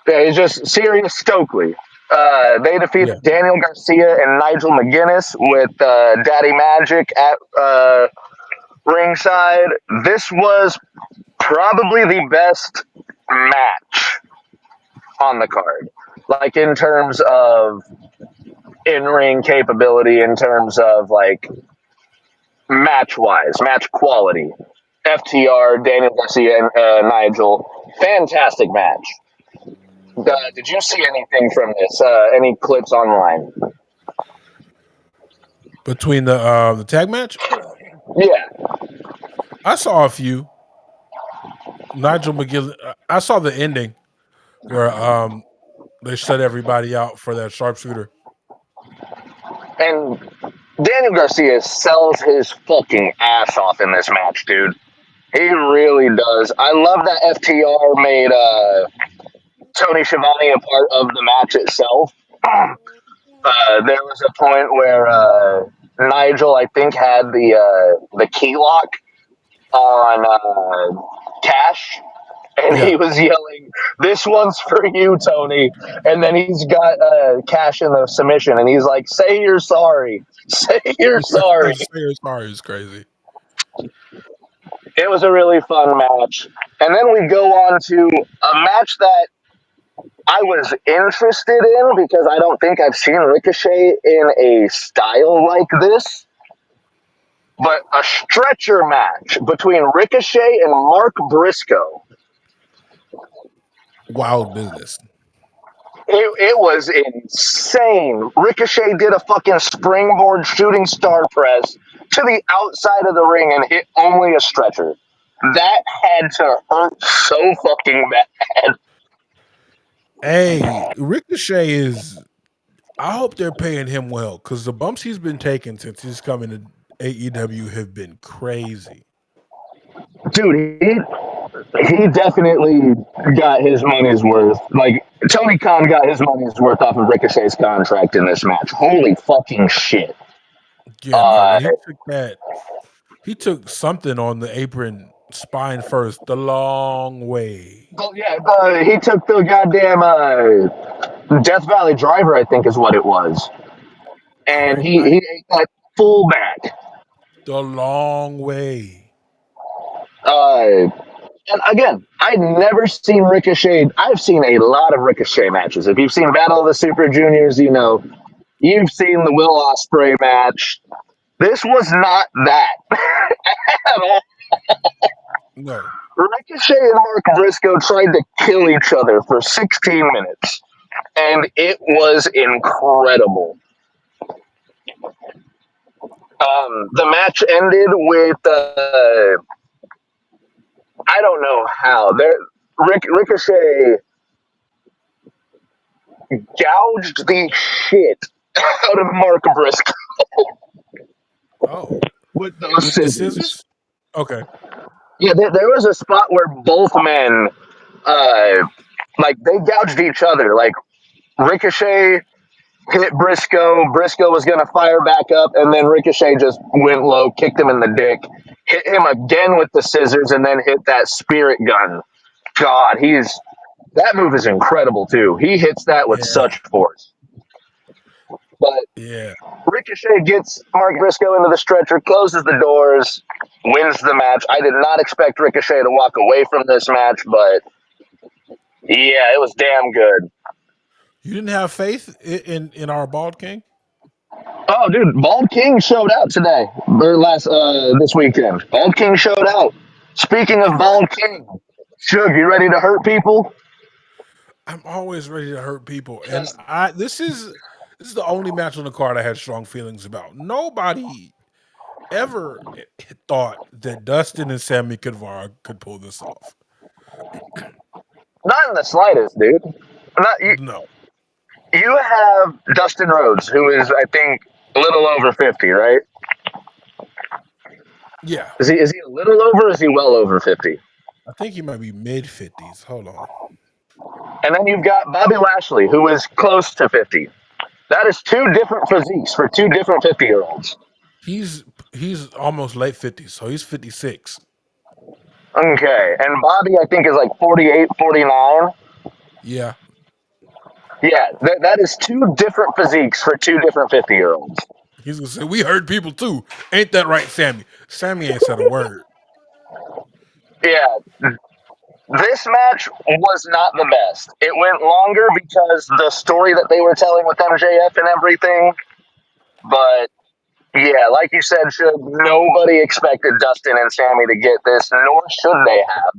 Yeah, he's just serious Stokely. They yeah. defeated Daniel Garcia and Nigel McGuinness with Daddy Magic at ringside. This was probably the best match on the card. Like in terms of in ring capability, in terms of like match wise, match quality. FTR, Daniel Garcia, and Nigel. Fantastic match. Did you see anything from this? Any clips online? Between the tag match, Yeah. I saw a few. Nigel McGill. I saw the ending where they shut everybody out for that sharpshooter. And Daniel Garcia sells his fucking ass off in this match, dude. He really does. I love that FTR made Tony Schiavone a part of the match itself. There was a point where Nigel, I think, had the key lock on Cash, and Yeah, he was yelling, "This one's for you, Tony." And then he's got Cash in the submission, and he's like, "Say you're sorry. Say you're sorry." sorry, it's crazy. It was a really fun match. And then we go on to a match that I was interested in because I don't think I've seen Ricochet in a style like this. But a stretcher match between Ricochet and Mark Briscoe. Wild business. It was insane. Ricochet did a fucking springboard shooting star press to the outside of the ring and hit only a stretcher. That had to hurt so fucking bad. Hey, Ricochet is. I hope they're paying him well because the bumps he's been taking since he's coming to AEW have been crazy. Dude, he definitely got his money's worth. Like, Tony Khan got his money's worth off of Ricochet's contract in this match. Holy fucking shit. Yeah, no, Uh, when he took that, he took something on the apron, spine first, the long way. but yeah, he took the goddamn Death Valley Driver, I think is what it was. And he ate that full back. The long way. Uh, and again, I'd never seen Ricochet. I've seen a lot of Ricochet matches. If you've seen Battle of the Super Juniors, you know. You've seen the Will Ospreay match. This was not that at all. No. Ricochet and Mark Briscoe tried to kill each other for 16 minutes, and it was incredible. The match ended with I don't know how. Ricochet gouged the shit out of Mark Briscoe Oh, with those with the scissors. scissors? Okay. Yeah, there was a spot where both men, uh, like, they gouged each other. Like, Ricochet hit Briscoe. Briscoe was going to fire back up, and then Ricochet just went low, kicked him in the dick, hit him again with the scissors, and then hit that spirit gun. God, that move is incredible too. He hits that with Yeah. such force. But Yeah. Ricochet gets Mark Briscoe into the stretcher, closes the doors, wins the match. I did not expect Ricochet to walk away from this match, but yeah, it was damn good. You didn't have faith in our bald king? Oh, dude, Bald King showed out today or this weekend. Bald King showed out. Speaking of Bald King, Suge, you ready to hurt people? I'm always ready to hurt people. And Just this is the only match on the card I had strong feelings about. Nobody ever thought that Dustin and Sammy Guevara could pull this off. not in the slightest, dude. Not you. No. You have Dustin Rhodes, who is, I think, a little over 50, right? Yeah. Is he a little over? Or is he well over 50? I think he might be mid 50s. Hold on. And then you've got Bobby Lashley, who is close to 50. That is two different physiques for two different 50-year-olds. He's almost late 50s, so he's 56. Okay, and Bobby, I think, is like 48, 49. Yeah. Yeah, that is two different physiques for two different 50-year-olds. He's gonna say, we hurt people too. Ain't that right, Sammy? Sammy ain't said a word. Yeah, this match was not the best. It went longer because the story that they were telling with MJF and everything. But yeah, like you said, nobody expected Dustin and Sammy to get this, nor should they have.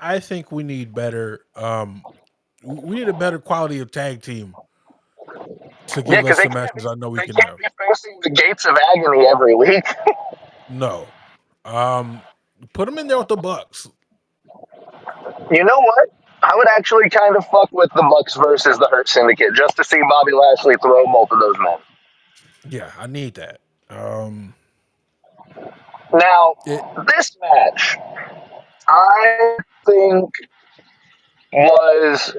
I think we need better we need a better quality of tag team to Yeah, give because us they the can't matches I know we they can can't have. be facing the gates of agony every week. No. Um Put them in there with the Bucks. You know what? I would actually kind of fuck with the Bucks versus the Hurt Syndicate just to see Bobby Lashley throw both of those men. Yeah, I need that. Now, It this match, I think was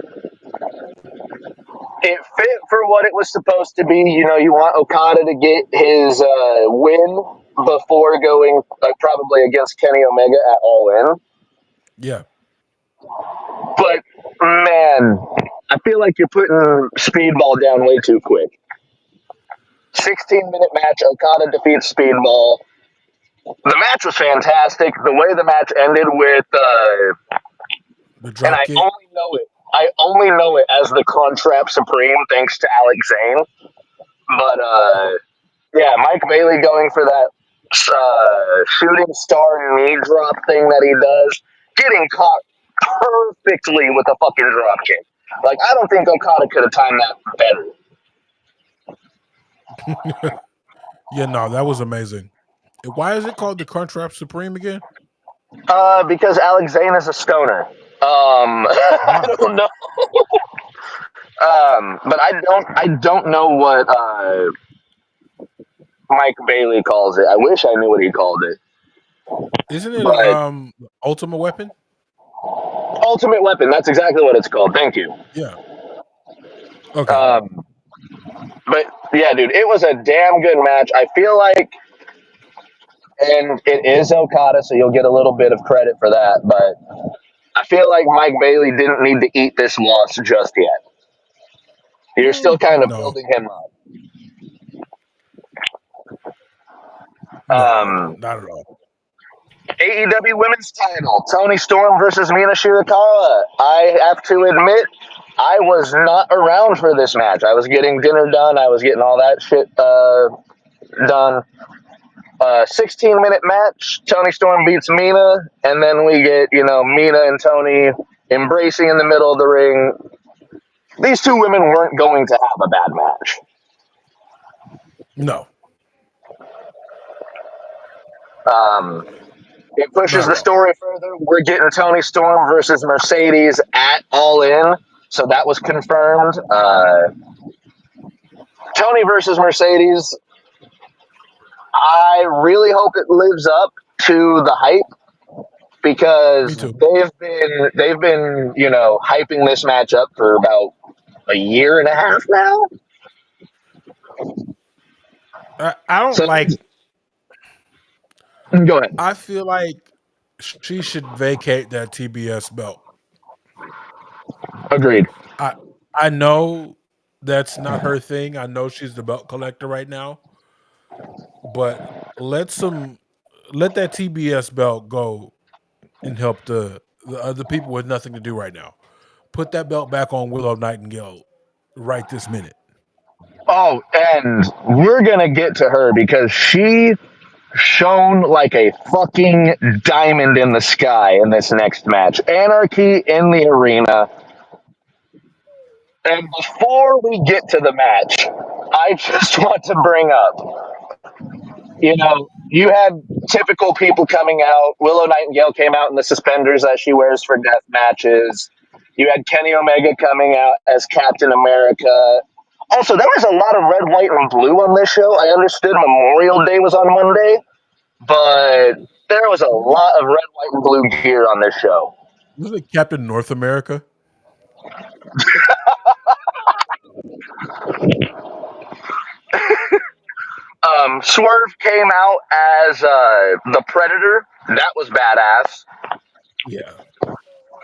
it fit for what it was supposed to be. You know, you want Okada to get his win before going probably against Kenny Omega at All In. yeah. But man, I feel like you're putting Speedball down way too quick. 16-minute match. Okada defeats Speedball. The match was fantastic. The way the match ended with, The and drop kick. I only know it as the Crunchwrap Supreme, thanks to Alex Zane. But yeah, Mike Bailey going for that shooting star knee drop thing that he does, getting caught perfectly with a fucking drop kick. Like, I don't think Okada could have timed that better. Yeah, no, that was amazing. Why is it called the Crunchwrap Supreme again? Because Alex Zane is a stoner. I Ah, don't know. But I don't know what Mike Bailey calls it. I wish I knew what he called it. isn't it But Ultimate Weapon? Ultimate Weapon, that's exactly what it's called. Thank you. Yeah. Okay. Um, but yeah, dude, it was a damn good match. I feel like, and it is Okada, so you'll get a little bit of credit for that. But I feel like Mike Bailey didn't need to eat this loss just yet. You're still kind of No, building him up. no, Um, not at all. AEW Women's Title: Toni Storm versus Mina Shirakawa. I have to admit, I was not around for this match. I was getting dinner done. I was getting all that shit done. 16-minute match. Toni Storm beats Mina, and then we get, Mina and Toni embracing in the middle of the ring. These two women weren't going to have a bad match. No, Um, it pushes not the at all. story further. We're getting Toni Storm versus Mercedes at All In, so that was confirmed. Toni versus Mercedes. I really hope it lives up to the hype Me because too. they've been hyping this match up for about a year and a half now. I don't So like. go ahead. I feel like she should vacate that TBS belt. Agreed. I I know that's not her thing. I know she's the belt collector right now, but let some let that TBS belt go and help the other people with nothing to do right now. Put that belt back on Willow Nightingale right this minute. Oh, and we're gonna get to her because she shone like a fucking diamond in the sky in this next match. Anarchy in the arena. And before we get to the match, I just want to bring up, you had typical people coming out. Willow Nightingale came out in the suspenders that she wears for death matches. You had Kenny Omega coming out as Captain America. Also, there was a lot of red, white, and blue on this show. I understood Memorial Day was on Monday, but there was a lot of red, white, and blue gear on this show. Was it Captain North America? Swerve came out as the Predator. That was badass. Yeah.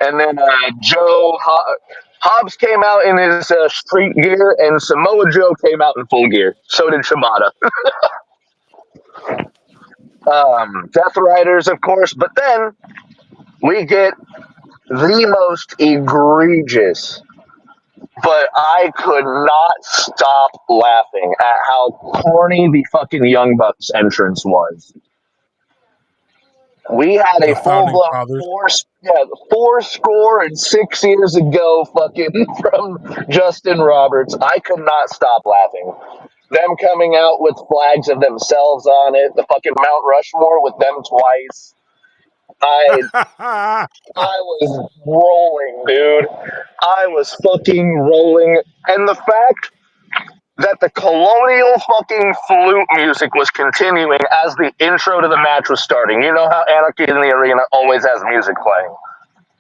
And then Hobbs came out in his street gear, and Samoa Joe came out in full gear. So did Shibata. Death Riders, of course. But then we get the most egregious, but I could not stop laughing at how corny the fucking Young Bucks entrance was. We had a The full founding blown fathers. four score and 6 years ago fucking from Justin Roberts. I could not stop laughing. Them coming out with flags of themselves on it, the fucking Mount Rushmore with them twice. I I was rolling, dude. I was fucking rolling. And the fact that the colonial fucking flute music was continuing as the intro to the match was starting. You know how Anarchy in the Arena always has music playing.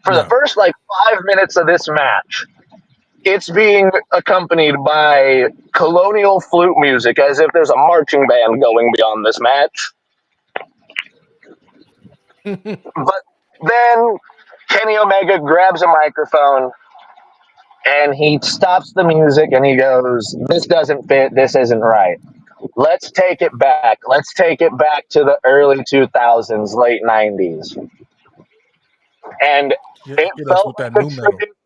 For the Yeah. first 5 minutes of this match, it's being accompanied by colonial flute music as if there's a marching band going beyond this match. But then Kenny Omega grabs a microphone and he stops the music and he goes, "This doesn't fit. This isn't right. Let's take it back. Let's take it back to the early 2000s, late 90s." And it Hit us felt with that like a new metal. tribute.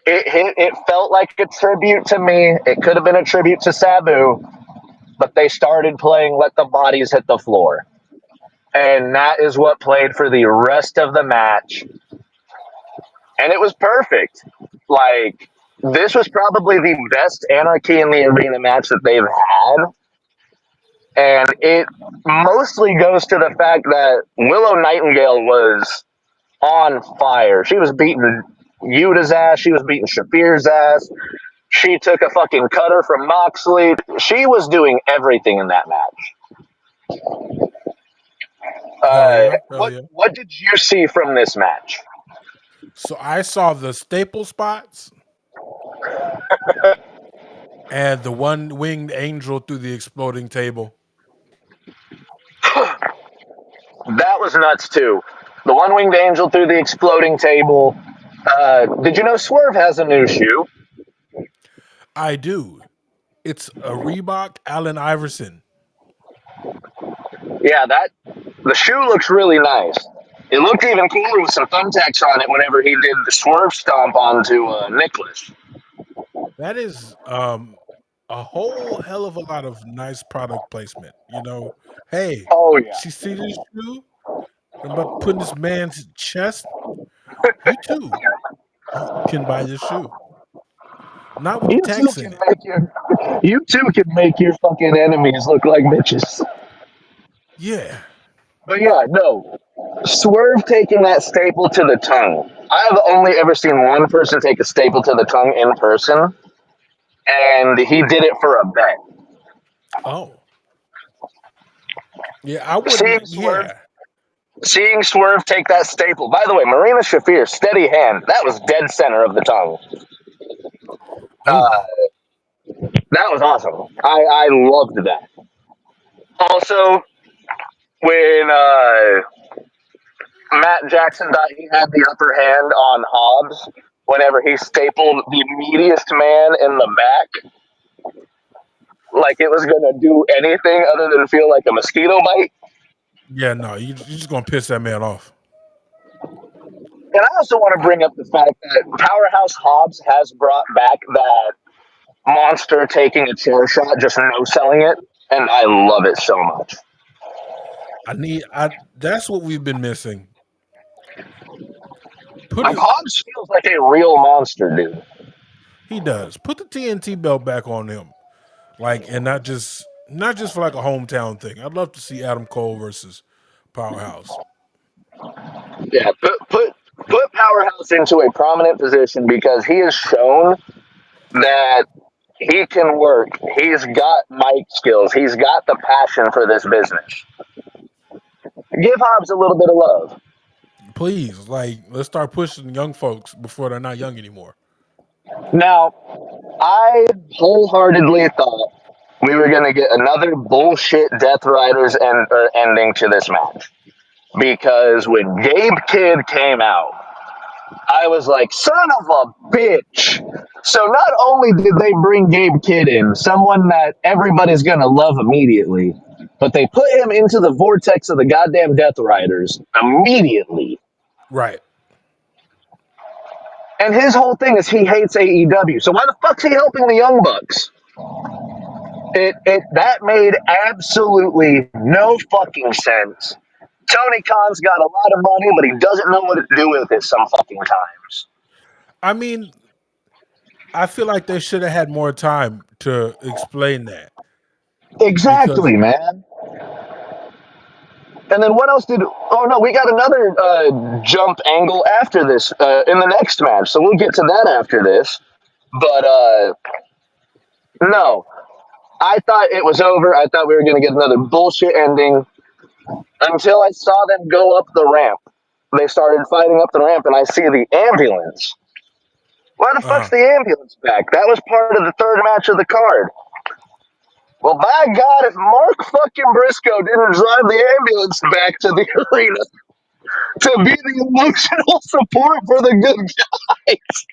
It felt like a tribute to me. It could have been a tribute to Sabu, but they started playing "Let the Bodies Hit the Floor." And that is what played for the rest of the match. And it was perfect. Like, This was probably the best Anarchy in the Arena match that they've had, and it mostly goes to the fact that Willow Nightingale was on fire. She was beating Yuta's ass. She was beating Shafir's ass. She took a fucking cutter from Moxley. She was doing everything in that match. Hell yeah, hell What yeah. what did you see from this match? So I saw the staple spots and the one winged angel through the exploding table. That was nuts too. The one winged angel through the exploding table. Did you know Swerve has a new shoe? I do. It's a Reebok Allen Iverson. Yeah, that the shoe looks really nice. It looked even cooler with some thumbtacks on it whenever he did the swerve stomp onto Nicholas. That is a whole hell of a lot of nice product placement. You know, hey, Oh yeah, see this shoe? I'm about to put in this man's chest. You too can buy this shoe. Not with the you too tax in can it. make your you too can make your fucking enemies look like bitches. Yeah. But yeah, no, Swerve taking that staple to the tongue. I have only ever seen one person take a staple to the tongue in person, and he did it for a bet. Oh. Yeah, I Seeing wouldn't. Swerve, Yeah. seeing Swerve take that staple. By the way, Marina Shafir, steady hand. That was dead center of the tongue. Oh. That was awesome. I loved that. Also, when Matt Jackson thought he had the upper hand on Hobbs, whenever he stapled the meatiest man in the back, like it was going to do anything other than feel like a mosquito bite. Yeah, no, you're just gonna piss that man off. And I also want to I, bring up the fact that Powerhouse Hobbs has brought back that monster taking a chair shot, just no selling it, and I love it so much. I that's what we've been missing. Put Like it Hobbs feels like a real monster, dude. He does. Put the TNT belt back on him. Like and not just for like a hometown thing. I'd love to see Adam Cole versus Powerhouse. Yeah, put Powerhouse into a prominent position because he has shown that he can work. He's got mic skills. He's got the passion for this business. Give Hobbs a little bit of love. Please, like let's start pushing young folks before they're not young anymore. Now, I wholeheartedly thought we were going to get another bullshit Death Riders ending to this match because when Gabe Kidd came out, I was like, son of a bitch. So not only did they bring Gabe Kidd in, someone that everybody's going to love immediately, but they put him into the vortex of the goddamn Death Riders immediately. Right. And his whole thing is he hates AEW. So why the fuck's he helping the Young Bucks? It that made absolutely no fucking sense. Tony Khan's got a lot of money, but he doesn't know what to do with it some fucking times. I mean, I feel like they should have had more time to explain that because Exactly, man. And then what else did? Oh no, we got another jump angle after this in the next match, so we'll get to that after this. But no, I thought it was over. I thought we were going to get another bullshit ending until I saw them go up the ramp. They started fighting up the ramp, and I see the ambulance. Why the fuck's uh the ambulance back? That was part of the third match of the card. Well, by God, if Mark fucking Briscoe didn't drive the ambulance back to the arena to be the emotional support for the good guys,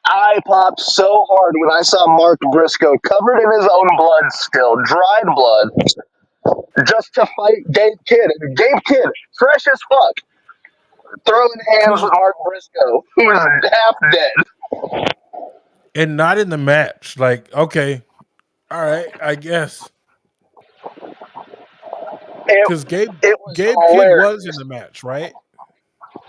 I popped so hard when I saw Mark Briscoe covered in his own blood still, dried blood, just to fight Gabe Kidd. And Gabe Kidd, fresh as fuck, throwing hands with who's Mark Briscoe, who is half dead. and not in the match. Like, okay, all right, I guess. It, Because Gabe it was Gabe Kidd was in hilarious. the match, right?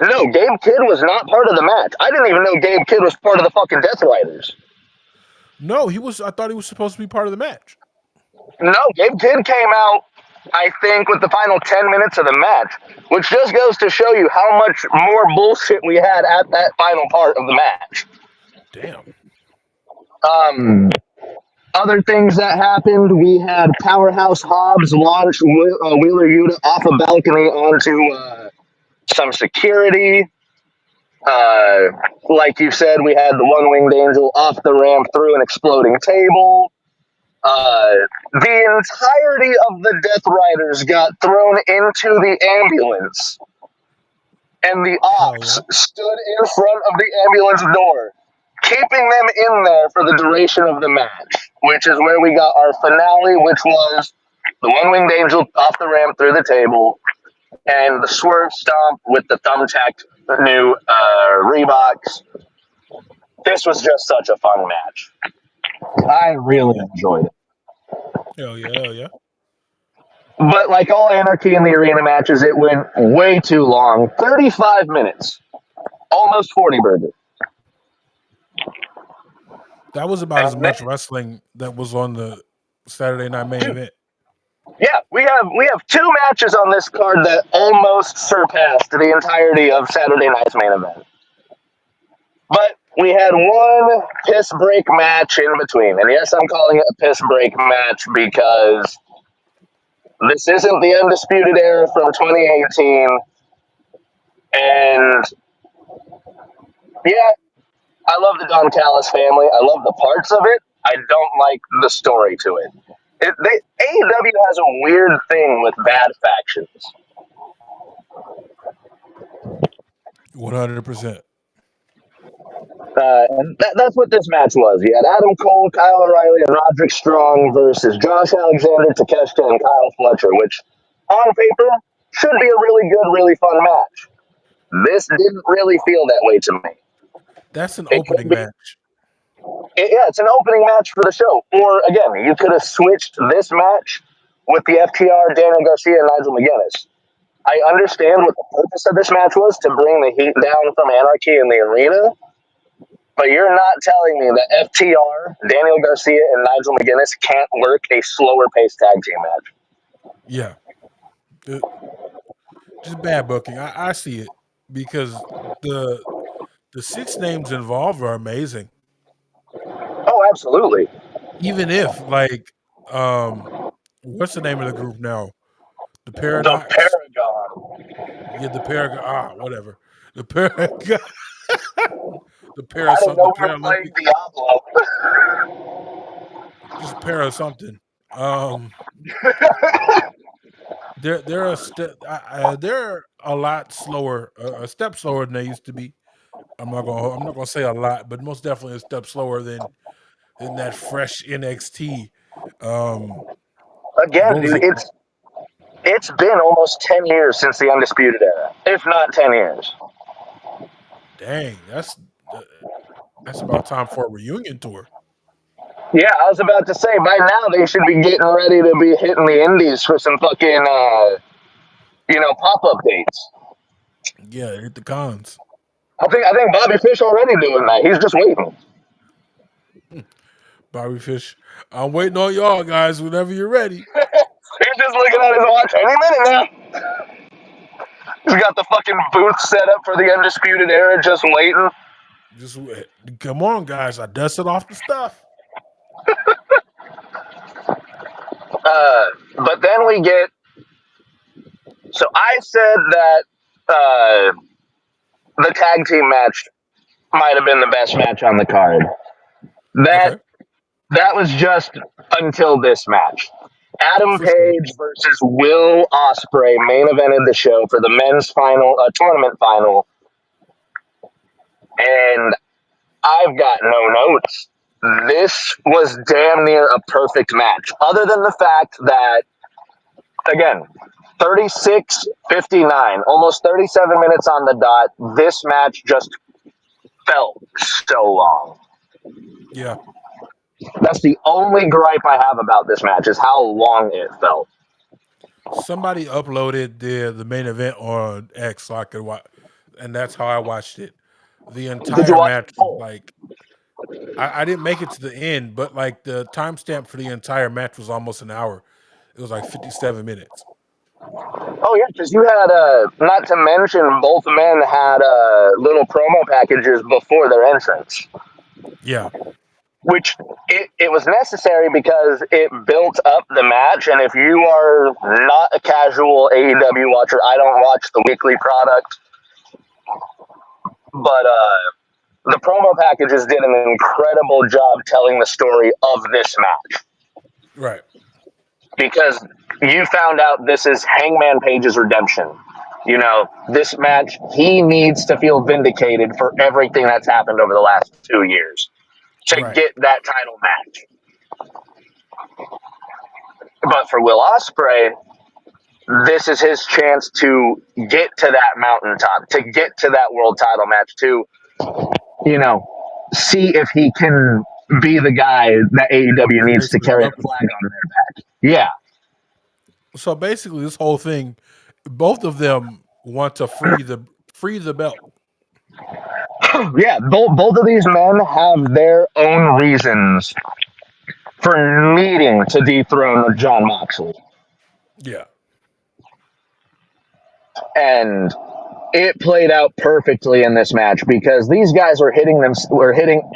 No, Gabe Kidd was not part of the match. I didn't even know Gabe Kidd was part of the fucking Death Riders. No, he was. I thought he was supposed to be part of the match. No, Gabe Kidd came out, I think, with the final 10 minutes of the match, which just goes to show you how much more bullshit we had at that final part of the match. Damn. Um, Other things that happened, we had Powerhouse Hobbs launch Wheeler Yuta off a balcony onto some security. Uh, like you said, we had the One Winged Angel off the ramp through an exploding table. Uh, the entirety of the Death Riders got thrown into the ambulance, and the Hell Ops yeah. stood in front of the ambulance door, keeping them in there for the duration of the match, which is where we got our finale, which was the One Winged Angel off the ramp through the table, and the swerve stomp with the thumbtack new Reeboks. This was just such a fun match. I really enjoyed it. Hell yeah. Hell yeah. But like all Anarchy in the Arena matches, it went way too long. 35 minutes. Almost 40 burger. That was about And as then, much wrestling that was on the Saturday night main event. yeah, we have two matches on this card that almost surpassed the entirety of Saturday night's main event. But we had one piss break match in between. And yes, I'm calling it a piss break match because this isn't the Undisputed Era from 2018. And yeah, I love the Don Callis family. I love the parts of it. I don't like the story to it. AEW has a weird thing with bad factions. 100%. And that's what this match was. You had Adam Cole, Kyle O'Reilly, and Roderick Strong versus Josh Alexander, Takeshita, and Kyle Fletcher, which on paper should be a really good, really fun match. This didn't really feel that way to me. That's an It could opening be, match. yeah, it's an opening match for the show. Or again, you could have switched this match with the FTR, Daniel Garcia, and Nigel McGuinness. I understand what the purpose of this match was to bring the heat down from Anarchy in the arena, but you're not telling me that FTR, Daniel Garcia, and Nigel McGuinness can't work a slower paced tag team match. Yeah. Uh, Just bad booking. I see it because the the six names involved are amazing. Oh, absolutely. Even if like what's the name of the group now? The The Paradox? Paragon. Yeah, the Paragon. Whatever. The Paragon. The I para didn't something. know The we were playing Paralympics. Diablo. Just para something. Um, they're a they're a lot slower, a step slower than they used to be. I'm not gonna say a lot, but most definitely a step slower than that fresh NXT. Um, Again, what was dude, it? it's been almost 10 years since the Undisputed Era, if not 10 years. Dang, that's about time for a reunion tour. Yeah, I was about to say by now they should be getting ready to be hitting the Indies for some fucking pop up dates. Yeah, hit the cons. I think Bobby Fish already doing that. He's just waiting. Bobby Fish. I'm waiting on y'all guys whenever you're ready. He's just looking at his watch any minute now. He's got the fucking booth set up for the Undisputed Era, just waiting. Just come on, guys. I dusted off the stuff. But then we get. So I said that the tag team match might have been the best match on the card. That Okay, that was just until this match. Adam for sure. Page versus Will Ospreay main evented the show for the men's final tournament final, and I've got no notes. This was damn near a perfect match, other than the fact that, again, 36:59, almost 37 minutes on the dot. This match just felt so long. Yeah. That's the only gripe I have about this match is how long it felt. Somebody uploaded the main event on X so I could watch. and that's how I watched it. The Did you entire watch it match was full? like I didn't make it to the end, but like the timestamp for the entire match was almost an hour. It was like 57 minutes. Oh yeah, because you had not to mention both men had little promo packages before their entrance, Yeah, which it was necessary because it built up the match. And if you are not a casual AEW watcher, I don't watch the weekly product, but the promo packages did an incredible job telling the story of this match right, because you found out this is Hangman Page's redemption. You know, this match, he needs to feel vindicated for everything that's happened over the last 2 years to right. get that title match. But for Will Ospreay, this is his chance to get to that mountaintop, to get to that world title match, to, you know, see if he can be the guy that AEW It's needs to basically carry the replica. flag on their back. Yeah. So basically, this whole thing, both of them want to free the belt. Yeah, both of these men have their own reasons for needing to dethrone John Moxley. Yeah, And it played out perfectly in this match because these guys were hitting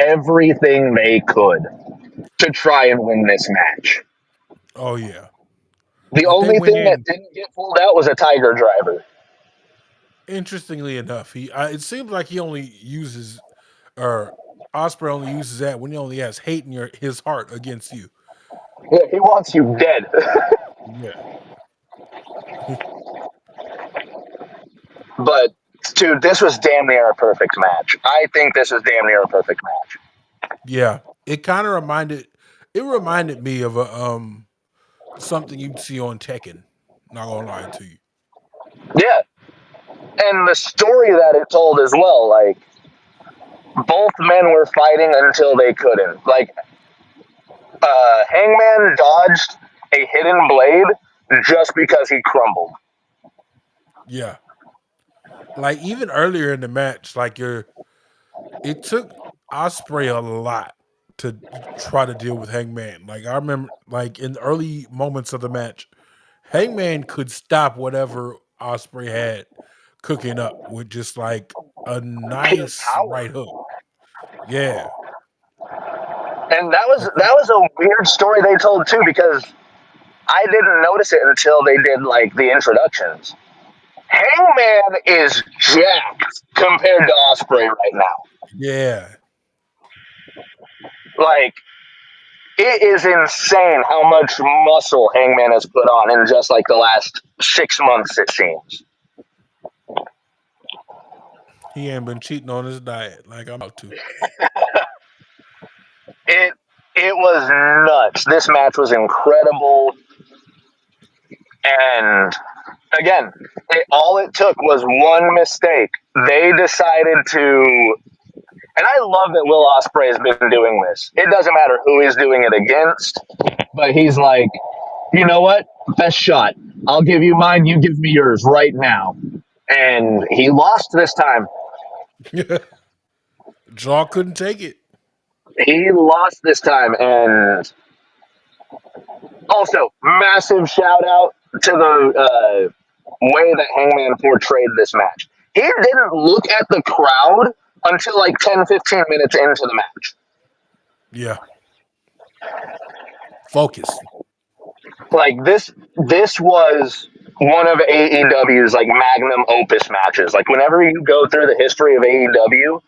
everything they could to try and win this match. oh yeah. The Like they only went thing that in. didn't get pulled out was a Tiger Driver. Interestingly enough, it seems like he only uses or Osprey only uses that when he only has hate in his heart against you. Yeah, he wants you dead. Yeah, But dude, this was damn near a perfect match. I think this is damn near a perfect match. yeah. It kind of reminded me of a something you'd see on Tekken. Not gonna lie to you. Yeah, and the story that it told as well. Like both men were fighting until they couldn't. Like Hangman dodged a hidden blade just because he crumbled. Yeah, like even earlier in the match, it took Osprey a lot to try to deal with Hangman. Like I remember, like in the early moments of the match, Hangman could stop whatever Osprey had cooking up with just like a Pure nice power. right hook. Yeah, And that was like a weird story they told too because I didn't notice it until they did like the introductions. Hangman is jacked compared to Osprey right now. yeah, Like it is insane how much muscle Hangman has put on in just like the last 6 months. It seems he ain't been cheating on his diet like I'm about to. it it was nuts. This match was incredible, and again, all it took was one mistake. They decided to. And I love that Will Ospreay has been doing this. It doesn't matter who he's doing it against, but he's like, you know what? Best shot. I'll give you mine. You give me yours right now. And he lost this time. Jaw couldn't take it. He lost this time. And also, massive shout out to the way that Hangman portrayed this match. He didn't look at the crowd until like 10, 15 minutes into the match. Yeah, focus. Like this was one of AEW's like magnum opus matches. Like whenever you go through the history of AEW,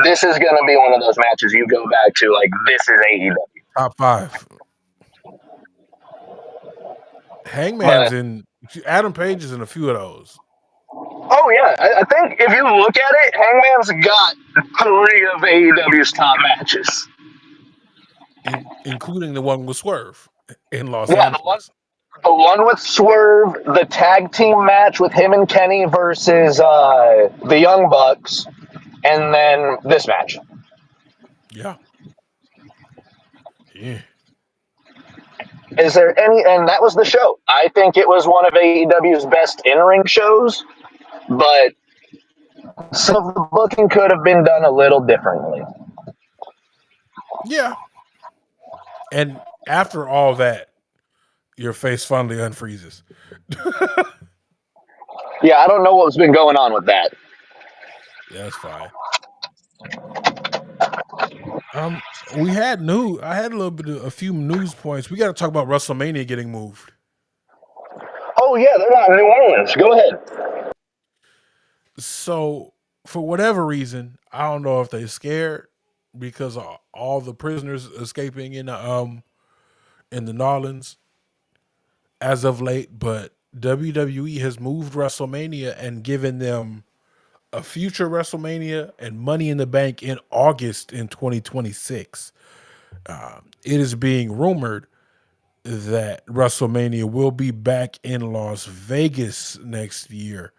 this is gonna be one of those matches you go back to. Like this is AEW. Top five. Hangman's But in. Adam Page is in a few of those, oh yeah, I think if you look at it, Hangman's got three of AEW's top matches. including the one with Swerve in Los Yeah, Angeles. the one with Swerve, the tag team match with him and Kenny versus the Young Bucks, and then this match. Yeah, yeah. Is there any? And that was the show. I think it was one of AEW's best in-ring shows. But Some of the booking could have been done a little differently. Yeah. And after all that, your face finally unfreezes. Yeah, I don't know what's been going on with that. That's fine. Um, we had new. I had a little bit of a few news points. We got to talk about WrestleMania getting moved. Oh yeah, they're not in New Orleans. Go ahead. So, for whatever reason, I don't know if they scared because of all the prisoners escaping in the Narlands as of late, but WWE has moved WrestleMania and given them a future WrestleMania and Money in the Bank in August in 2026. It is being rumored that WrestleMania will be back in Las Vegas next year,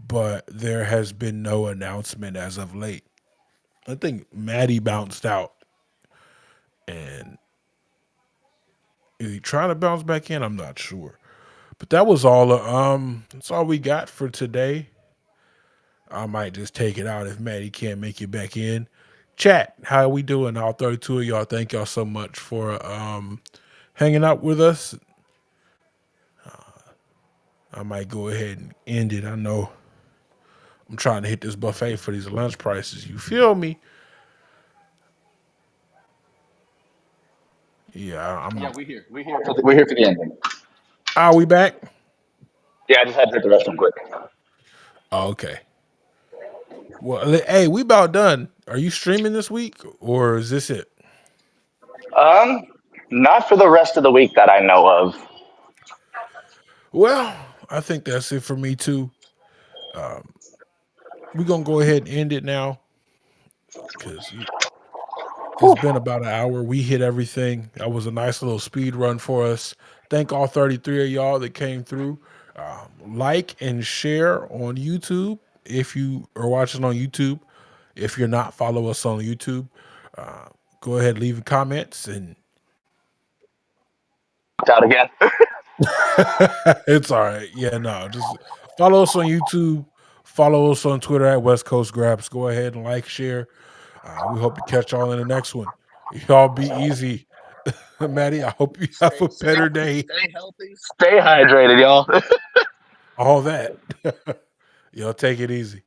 but there has been no announcement as of late. I think Matty bounced out, and is he trying to bounce back in? I'm not sure. But that was all. That's all we got for today. I might just take it out if Matty can't make it back in. Chat, how are we doing? All 32 of y'all. Thank y'all so much for hanging out with us. I might go ahead and end it. I know I'm trying to hit this buffet for these lunch prices. You feel me? Yeah, Yeah, I'm. we're here for the ending. Are we back? Yeah, I just had to hit the restroom quick. Oh, okay. Well, hey, we about done. Are you streaming this week or is this it? Um, Not for the rest of the week that I know of. Well, I think that's it for me too. Um, we're gonna go ahead and end it now because it's Whew. been about an hour. We hit everything. That was a nice little speed run for us. Thank all 33 of y'all that came through. Like and share on YouTube if you are watching on YouTube. If you're not, follow us on YouTube. Uh, Go ahead, leave comments, and Out again. it's all right. Yeah, no, just follow us on YouTube. Follow us on Twitter at West Coast Grabs. Go ahead and like, share. We hope to catch y'all in the next one. Y'all be easy. Maddie, I hope you have Stay a better safe. day. Stay healthy. Stay hydrated, y'all. All that. Y'all take it easy.